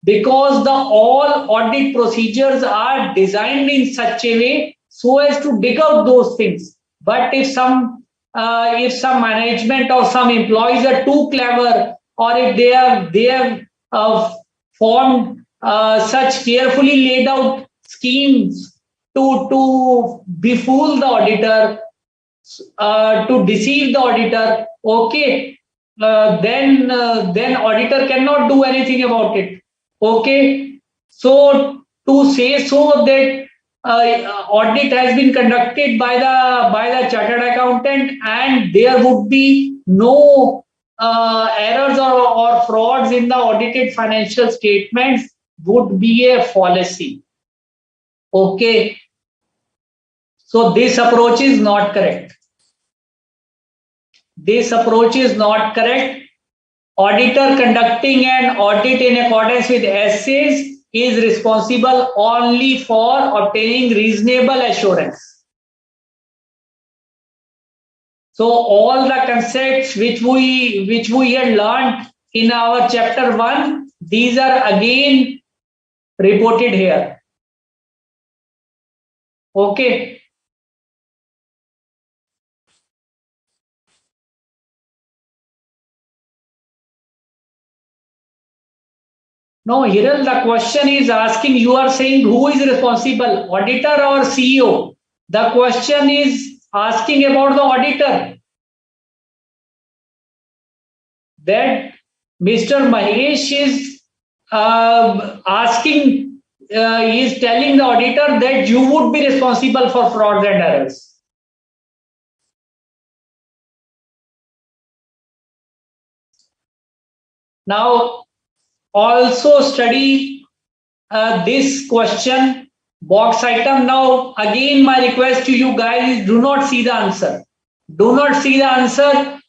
because all audit procedures are designed in such a way so as to dig out those things. But if some management or some employees are too clever, or if they have formed such carefully laid out schemes to befool the auditor, to deceive the auditor, okay, then auditor cannot do anything about it. Okay, so to say so that audit has been conducted by the chartered accountant and there would be no errors or frauds in the audited financial statements would be a fallacy. Okay, so this approach is not correct. This approach is not correct. Auditor conducting an audit in accordance with essays is responsible only for obtaining reasonable assurance. So all the concepts which we had learned in our chapter 1, these are again reported here. Okay. No, Hiral, the question is asking, you are saying who is responsible, auditor or CEO? The question is asking about the auditor. That Mr. Mahesh is asking, is telling the auditor that you would be responsible for frauds and errors. Now, also study this question box item. Now, again, my request to you guys is do not see the answer. Do not see the answer.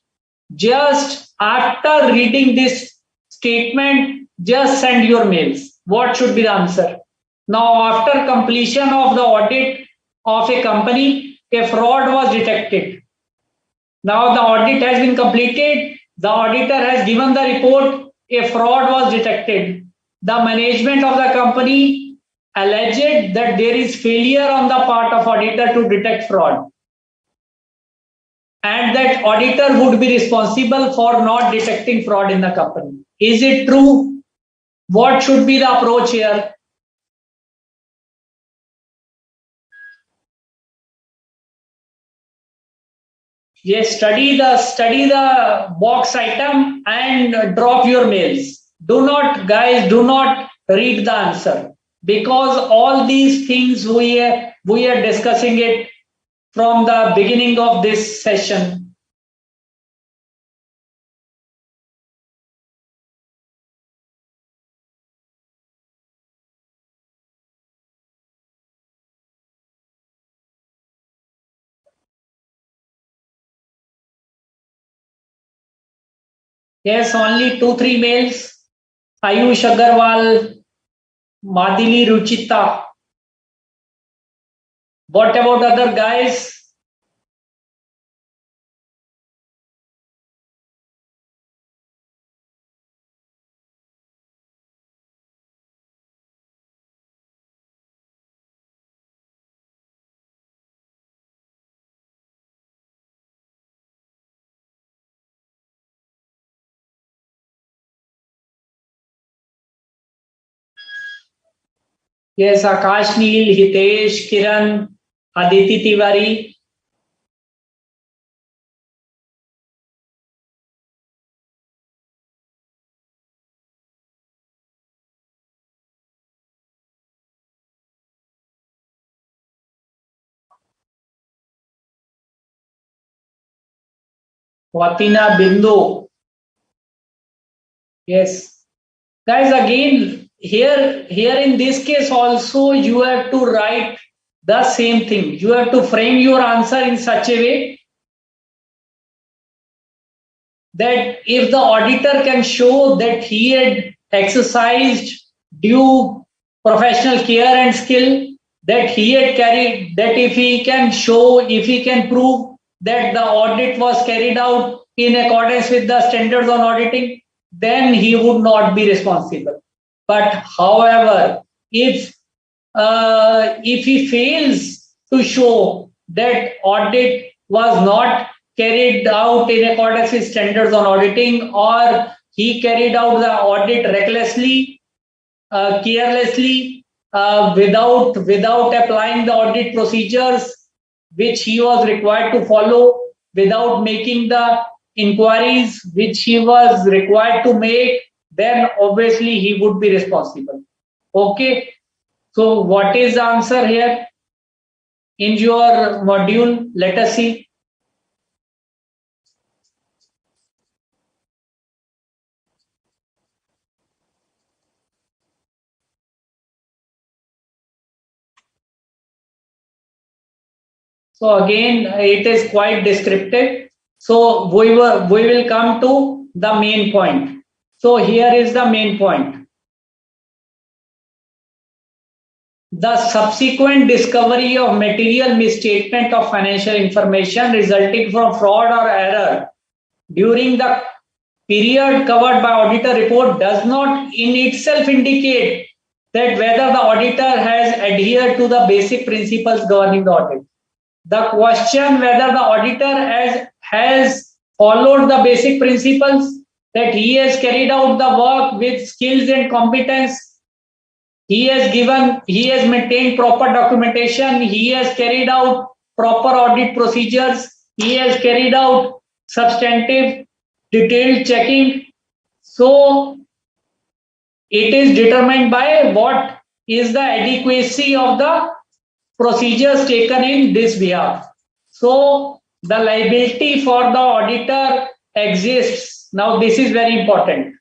Just after reading this statement, just send your mails. What should be the answer? Now, after completion of the audit of a company, a fraud was detected. Now, the audit has been completed. The auditor has given the report. A fraud was detected. The management of the company alleged that there is failure on the part of auditor to detect fraud, and that auditor would be responsible for not detecting fraud in the company. Is it true? What should be the approach here? Yes, study the box item and drop your mails. Do not, guys, do not read the answer, because all these things we are discussing it from the beginning of this session. Yes, only 2-3 mails. Ayush Agarwal, Madili Ruchita. What about other guys? Yes, Akash Neel, Hitesh, Kiran, Aditi Tiwari. Vatina Bindu. Yes. Guys, again, here in this case also, you have to write the same thing. You have to frame your answer in such a way that if the auditor can show that he had exercised due professional care and skill, that he had carried, that if he can show, if he can prove that the audit was carried out in accordance with the standards on auditing, then he would not be responsible. But however, if he fails to show that audit was not carried out in accordance with standards on auditing, or he carried out the audit recklessly, carelessly, without applying the audit procedures which he was required to follow, without making the inquiries which he was required to make, then obviously he would be responsible. Okay, so what is the answer here in your module? Let us see. So again, it is quite descriptive. So we will come to the main point. So here is the main point. The subsequent discovery of material misstatement of financial information resulting from fraud or error during the period covered by auditor report does not in itself indicate that whether the auditor has adhered to the basic principles governing the audit. The question whether the auditor has followed the basic principles, that he has carried out the work with skills and competence, he has maintained proper documentation, he has carried out proper audit procedures, he has carried out substantive detailed checking. So it is determined by what is the adequacy of the procedures taken in this behalf. So the liability for the auditor exists. Now this is very important.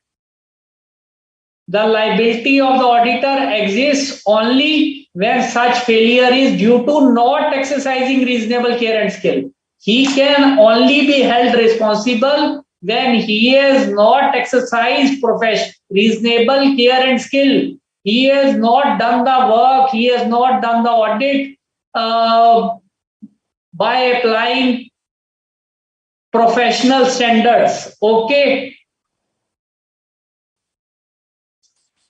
The liability of the auditor exists only when such failure is due to not exercising reasonable care and skill. He can only be held responsible when he has not exercised reasonable care and skill. He has not done the work, he has not done the audit by applying professional standards. Okay.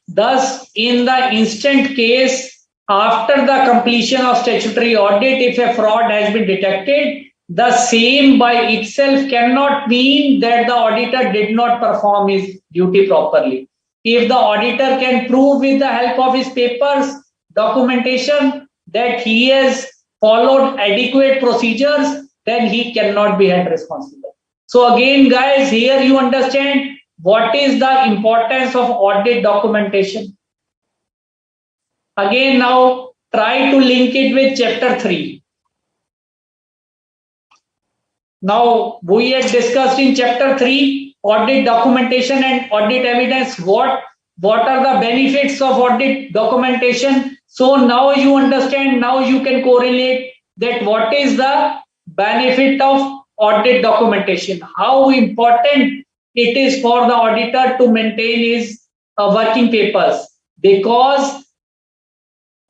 Thus, in the instant case, after the completion of statutory audit, if a fraud has been detected, the same by itself cannot mean that the auditor did not perform his duty properly. If the auditor can prove with the help of his papers, documentation, that he has followed adequate procedures, then he cannot be held responsible. So again, guys, here you understand what is the importance of audit documentation. Again, now try to link it with chapter 3. Now, we had discussed in chapter 3 audit documentation and audit evidence. What are the benefits of audit documentation? So now you understand, now you can correlate that what is the benefit of audit documentation, how important it is for the auditor to maintain his working papers, because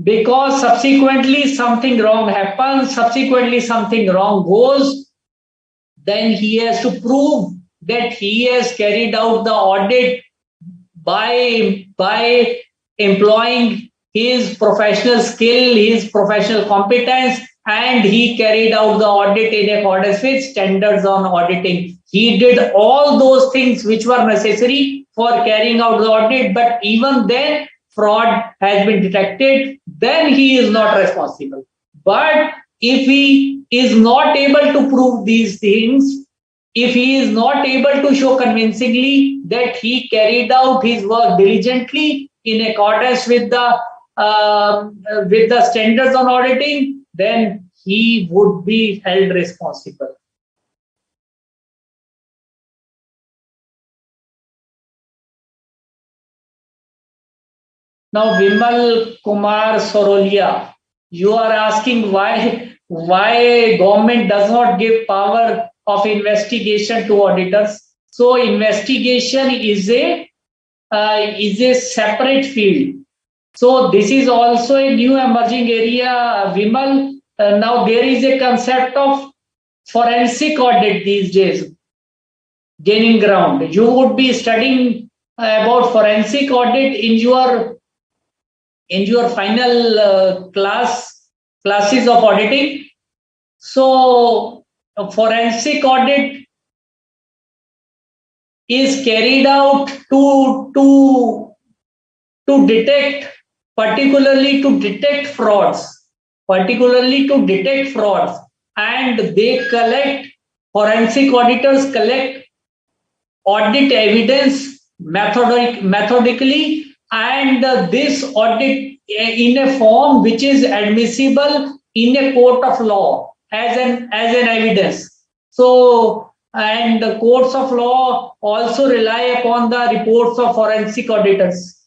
subsequently something wrong happens, subsequently something wrong goes, then he has to prove that he has carried out the audit by employing his professional skill, his professional competence, and he carried out the audit in accordance with standards on auditing. He did all those things which were necessary for carrying out the audit, but even then fraud has been detected, then he is not responsible. But if he is not able to prove these things, if he is not able to show convincingly that he carried out his work diligently in accordance with the standards on auditing, then he would be held responsible. Now, Vimal Kumar Sorolia, you are asking why government does not give power of investigation to auditors. So, investigation is a separate field. So, this is also a new emerging area, Vimal. Now, there is a concept of forensic audit these days gaining ground. You would be studying about forensic audit in your final class classes of auditing. So a forensic audit is carried out to detect, particularly to detect frauds, and they collect, forensic auditors collect audit evidence methodically, and this audit in a form which is admissible in a court of law as an evidence. So, and the courts of law also rely upon the reports of forensic auditors.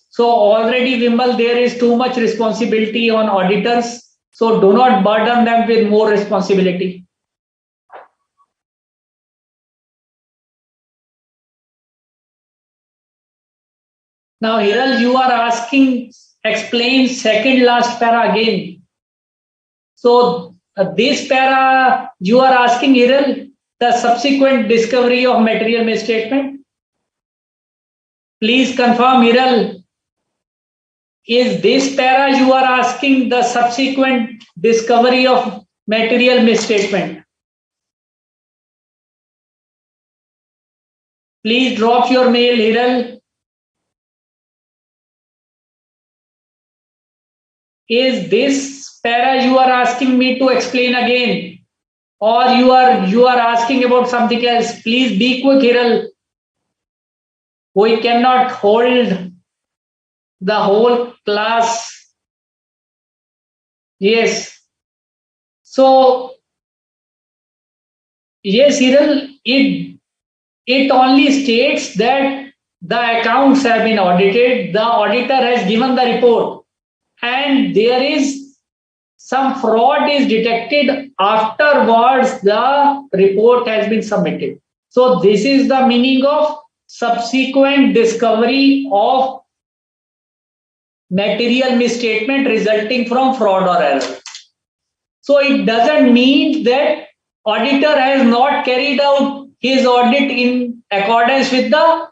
So already, Vimal, there is too much responsibility on auditors. So do not burden them with more responsibility. Now, Hiral, you are asking, explain second last para again. So this para, you are asking, Hiral, the subsequent discovery of material misstatement. Please confirm, Hiral. Is this para you are asking the subsequent discovery of material misstatement? Please drop your mail, Hiral. Is this para you are asking me to explain again, or you are asking about something else? Please be quick, Hiral. We cannot hold the whole class. Yes. So yes, Hiral, it only states that the accounts have been audited, the auditor has given the report, and there is some fraud is detected afterwards the report has been submitted. So this is the meaning of subsequent discovery of material misstatement resulting from fraud or error. So it doesn't mean that auditor has not carried out his audit in accordance with the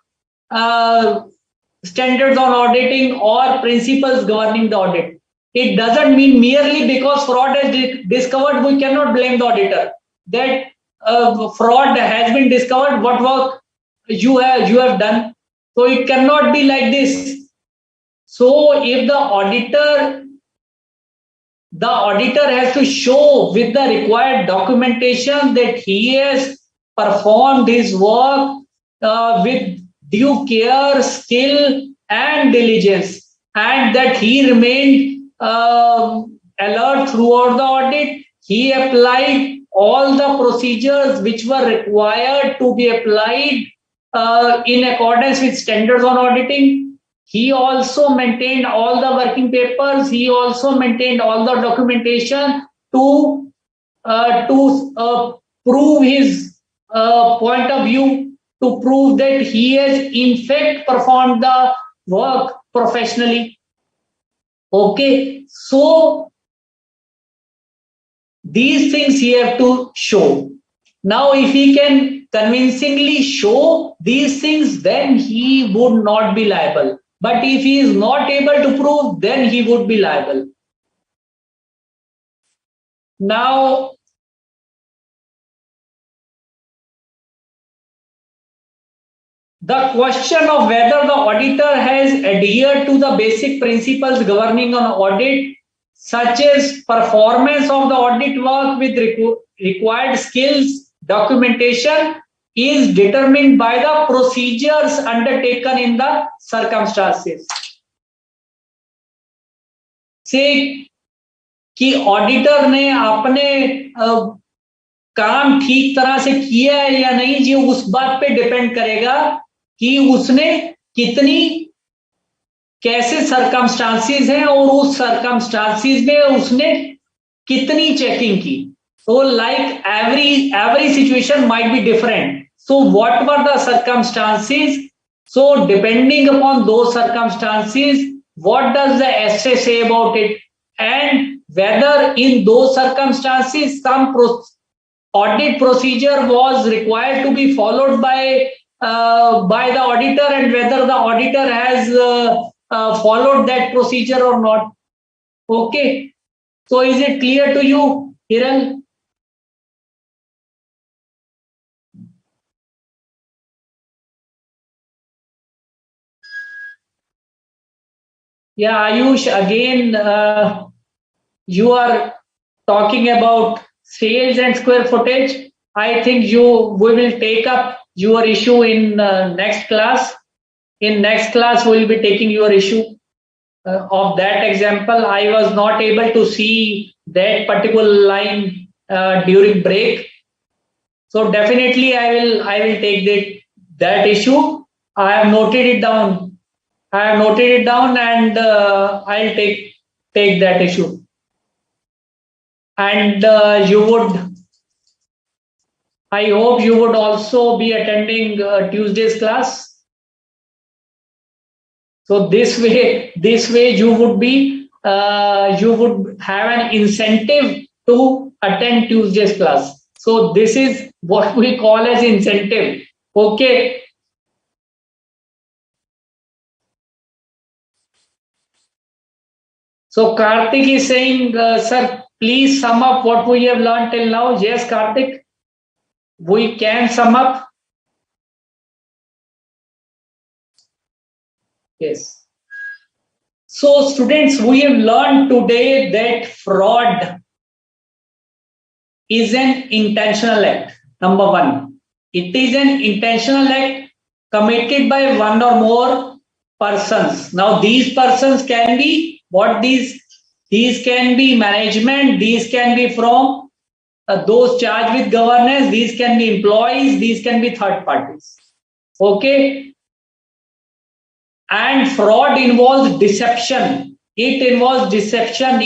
standards on auditing or principles governing the audit. It doesn't mean merely because fraud is discovered, we cannot blame the auditor. That fraud has been discovered, what work you have done. So it cannot be like this. So if the auditor has to show with the required documentation that he has performed his work with due care, skill, and diligence, and that he remained alert throughout the audit. He applied all the procedures which were required to be applied in accordance with standards on auditing. He also maintained all the working papers. He also maintained all the documentation to prove his point of view, to prove that he has in fact performed the work professionally. Okay, so these things he have to show. Now, if he can convincingly show these things, then he would not be liable. But if he is not able to prove, then he would be liable. Now, the question of whether the auditor has adhered to the basic principles governing on audit, such as performance of the audit work with required skills, documentation, is determined by the procedures undertaken in the circumstances. Say कि auditor ने अपने काम ठीक तरह से किया है या नहीं, जी उस बात पे डिपेंड करेगा कि उसने कितनी, कैसे सर्कमस्टांसेस हैं और उस सर्कमस्टांसेस में उसने कितनी चेकिंग की. So like every situation might be different. So what were the circumstances? So depending upon those circumstances, what does the essay say about it? And whether in those circumstances some audit procedure was required to be followed by the auditor, and whether the auditor has followed that procedure or not. Okay. So is it clear to you, Hiral? Yeah, Ayush, again, you are talking about sales and square footage. I think we will take up your issue in next class. In next class, we will be taking your issue of that example. I was not able to see that particular line during break. So definitely I will take that issue. I have noted it down. And I'll take that issue. And I hope you would also be attending Tuesday's class. So this way you would have an incentive to attend Tuesday's class. So this is what we call as incentive. Okay. So Karthik is saying, sir, please sum up what we have learned till now. Yes, Karthik, we can sum up. Yes. So students, we have learned today that fraud is an intentional act. Number one, it is an intentional act committed by one or more persons. Now these persons can be what these can be management, these can be from those charged with governance, these can be employees, these can be third parties. Okay. And fraud involves deception. It involves deception.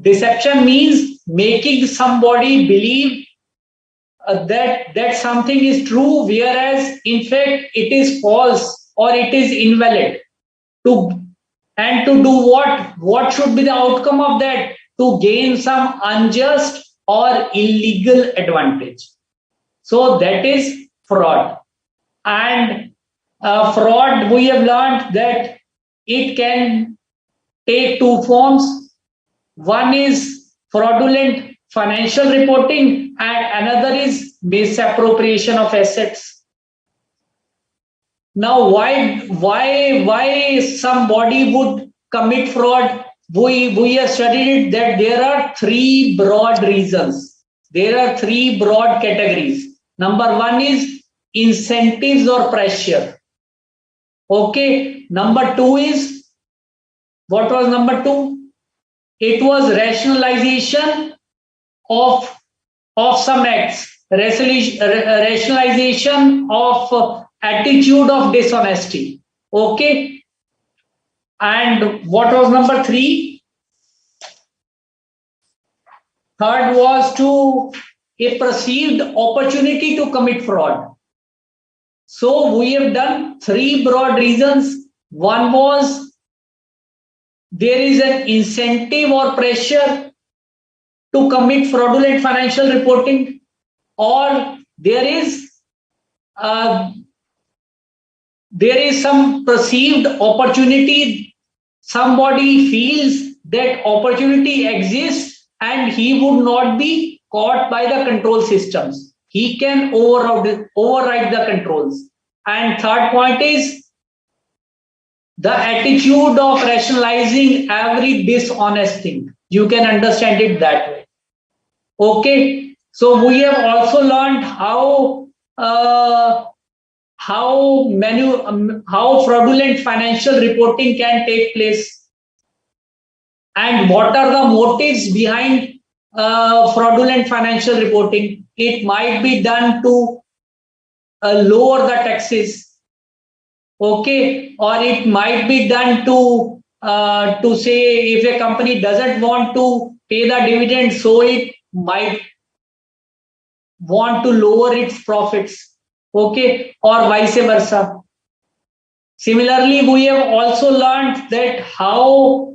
Deception means making somebody believe that something is true, whereas in fact it is false or it is invalid. And to do what? What should be the outcome of that? To gain some unjust or illegal advantage. So that is fraud. And fraud, we have learned that it can take two forms. One is fraudulent financial reporting and another is misappropriation of assets. Now, why somebody would commit fraud? We have studied it that there are three broad reasons. There are three broad categories. Number one is incentives or pressure. Okay. Number two is, what was number two? It was rationalization of some acts, rationalization of attitude of dishonesty. Okay. And what was number three? Third was a perceived opportunity to commit fraud. So we have done three broad reasons. One was there is an incentive or pressure to commit fraudulent financial reporting, or there is some perceived opportunity. Somebody feels that opportunity exists and he would not be caught by the control systems. He can override the controls. And third point is the attitude of rationalizing every dishonest thing. You can understand it that way. Okay. So we have also learned how fraudulent financial reporting can take place and what are the motives behind fraudulent financial reporting. It might be done to lower the taxes, okay, or it might be done to say if a company doesn't want to pay the dividend, so it might want to lower its profits, okay, or vice versa. Similarly, we have also learned that how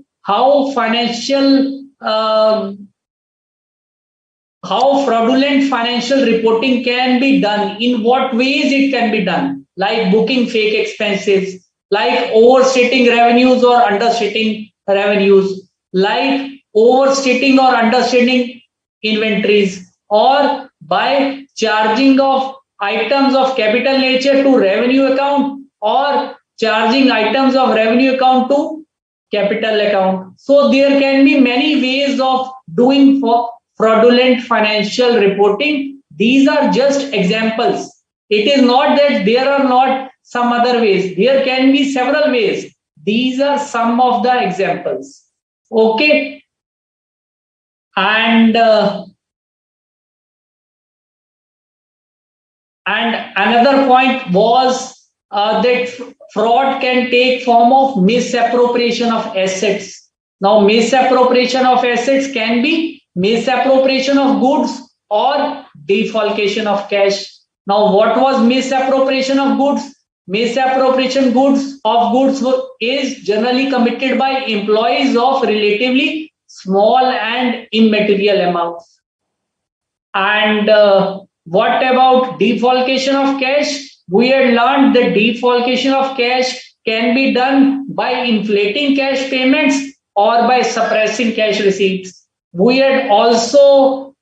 fraudulent financial reporting can be done, in what ways it can be done, like booking fake expenses, like overstating revenues or understating revenues, like overstating or understating inventories, or by charging of items of capital nature to revenue account, or charging items of revenue account to capital account. So there can be many ways of doing for fraudulent financial reporting. These are just examples. It is not that there are not some other ways. There can be several ways. These are some of the examples. Okay. And another point was that fraud can take form of misappropriation of assets. Now, misappropriation of assets can be misappropriation of goods or defalcation of cash. Now, what was misappropriation of goods? Misappropriation of goods is generally committed by employees of relatively small and immaterial amounts. And what about defalcation of cash? We had learned that defalcation of cash can be done by inflating cash payments or by suppressing cash receipts. We had also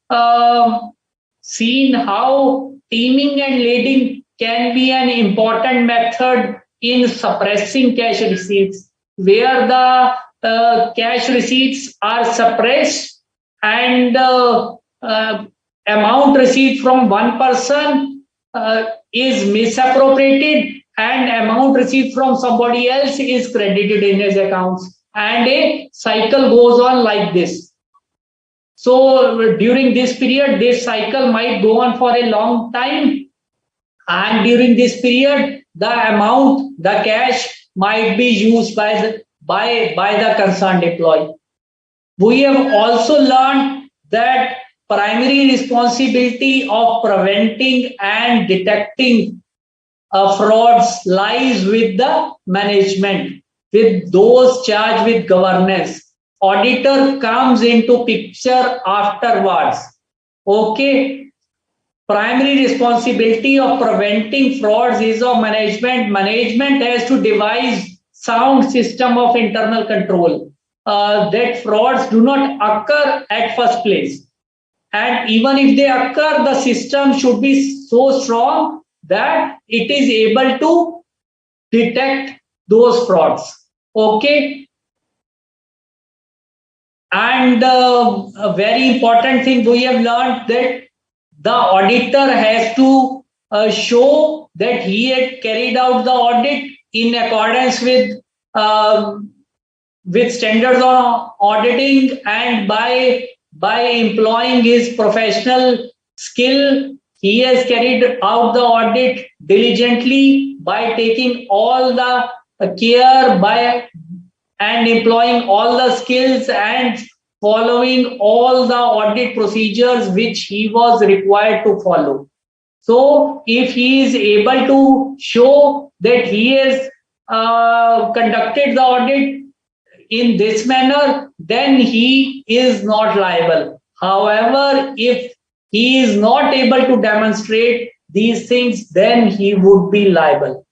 seen how teaming and lading can be an important method in suppressing cash receipts, where the cash receipts are suppressed and amount received from one person is misappropriated and amount received from somebody else is credited in his accounts, and a cycle goes on like this. So during this period, this cycle might go on for a long time, and during this period the amount, the cash, might be used by the concerned employee. We have also learned that primary responsibility of preventing and detecting frauds lies with the management, with those charged with governance. Auditor comes into picture afterwards. Okay. Primary responsibility of preventing frauds is of management. Management has to devise sound system of internal control that frauds do not occur at first place. And even if they occur, the system should be so strong that it is able to detect those frauds. Okay. And a very important thing we have learned, that the auditor has to show that he had carried out the audit in accordance with standards on auditing, and by employing his professional skill, he has carried out the audit diligently by taking all the care and employing all the skills and following all the audit procedures which he was required to follow. So if he is able to show that he has conducted the audit in this manner, then he is not liable. However, if he is not able to demonstrate these things, then he would be liable.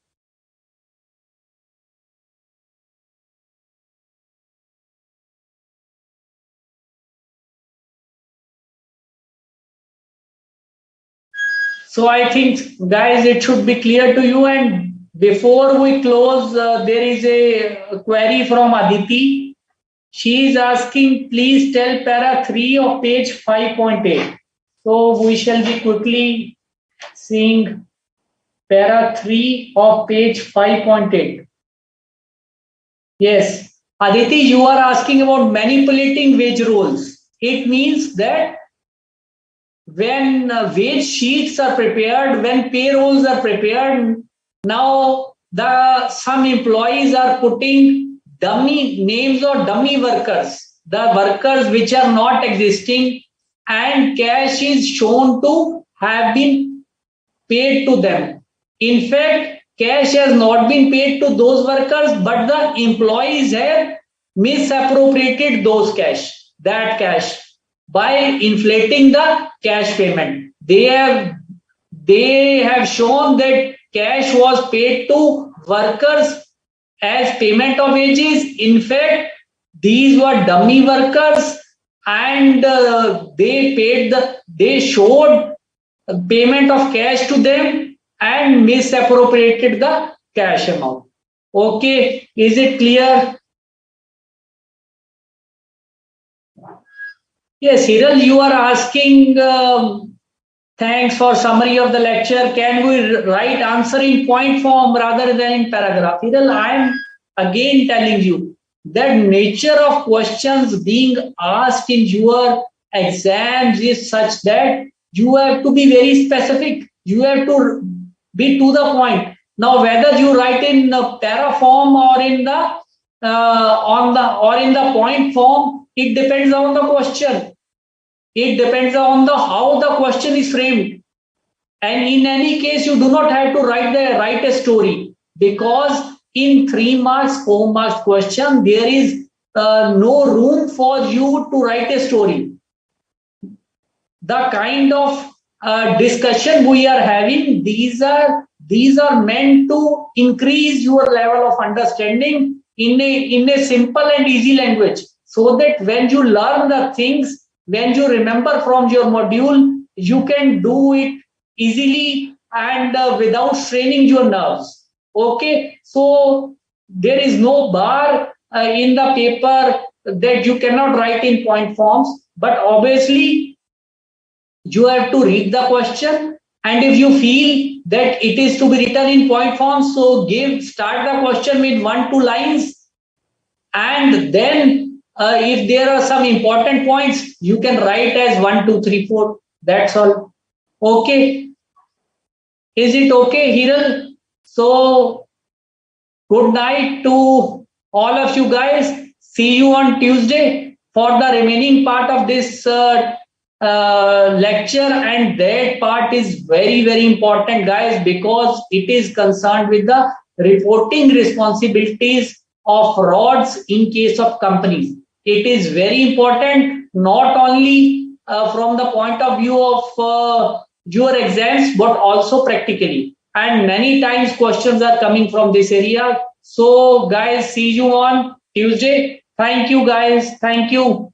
So I think, guys, it should be clear to you. And before we close, there is a query from Aditi. She is asking, please tell para 3 of page 5.8. So we shall be quickly seeing para 3 of page 5.8. Yes, Aditi, you are asking about manipulating wage rolls. It means that when wage sheets are prepared, when payrolls are prepared, now some employees are putting dummy names or dummy workers, the workers which are not existing, and cash is shown to have been paid to them. In fact, cash has not been paid to those workers, but the employees have misappropriated that cash by inflating the cash payment. They have shown that cash was paid to workers as payment of wages. In fact, these were dummy workers, and they showed payment of cash to them and misappropriated the cash amount. Okay, is it clear? Yes, Hiral, you are asking, thanks for summary of the lecture. Can we write answer in point form rather than in paragraph? Hiral, I am again telling you that nature of questions being asked in your exams is such that you have to be very specific. You have to be to the point. Now, whether you write in the para form or in the in the point form, it depends on the question. It depends on the how the question is framed. And in any case, you do not have to write a story, because in 3 marks, 4 marks question, there is no room for you to write a story. The kind of discussion we are having, these are meant to increase your level of understanding in a simple and easy language, so that when you learn the things, when you remember from your module, you can do it easily and without straining your nerves. Okay, so there is no bar in the paper that you cannot write in point forms, but obviously you have to read the question, and if you feel that it is to be written in point form, so start the question with 1-2 lines, and then if there are some important points, you can write as 1, 2, 3, 4. That's all. Okay. Is it okay, Hiral? So, good night to all of you guys. See you on Tuesday for the remaining part of this lecture, and that part is very, very important, guys, because it is concerned with the reporting responsibilities of frauds in case of companies. It is very important, not only from the point of view of your exams, but also practically. And many times questions are coming from this area. So guys, see you on Tuesday. Thank you, guys. Thank you.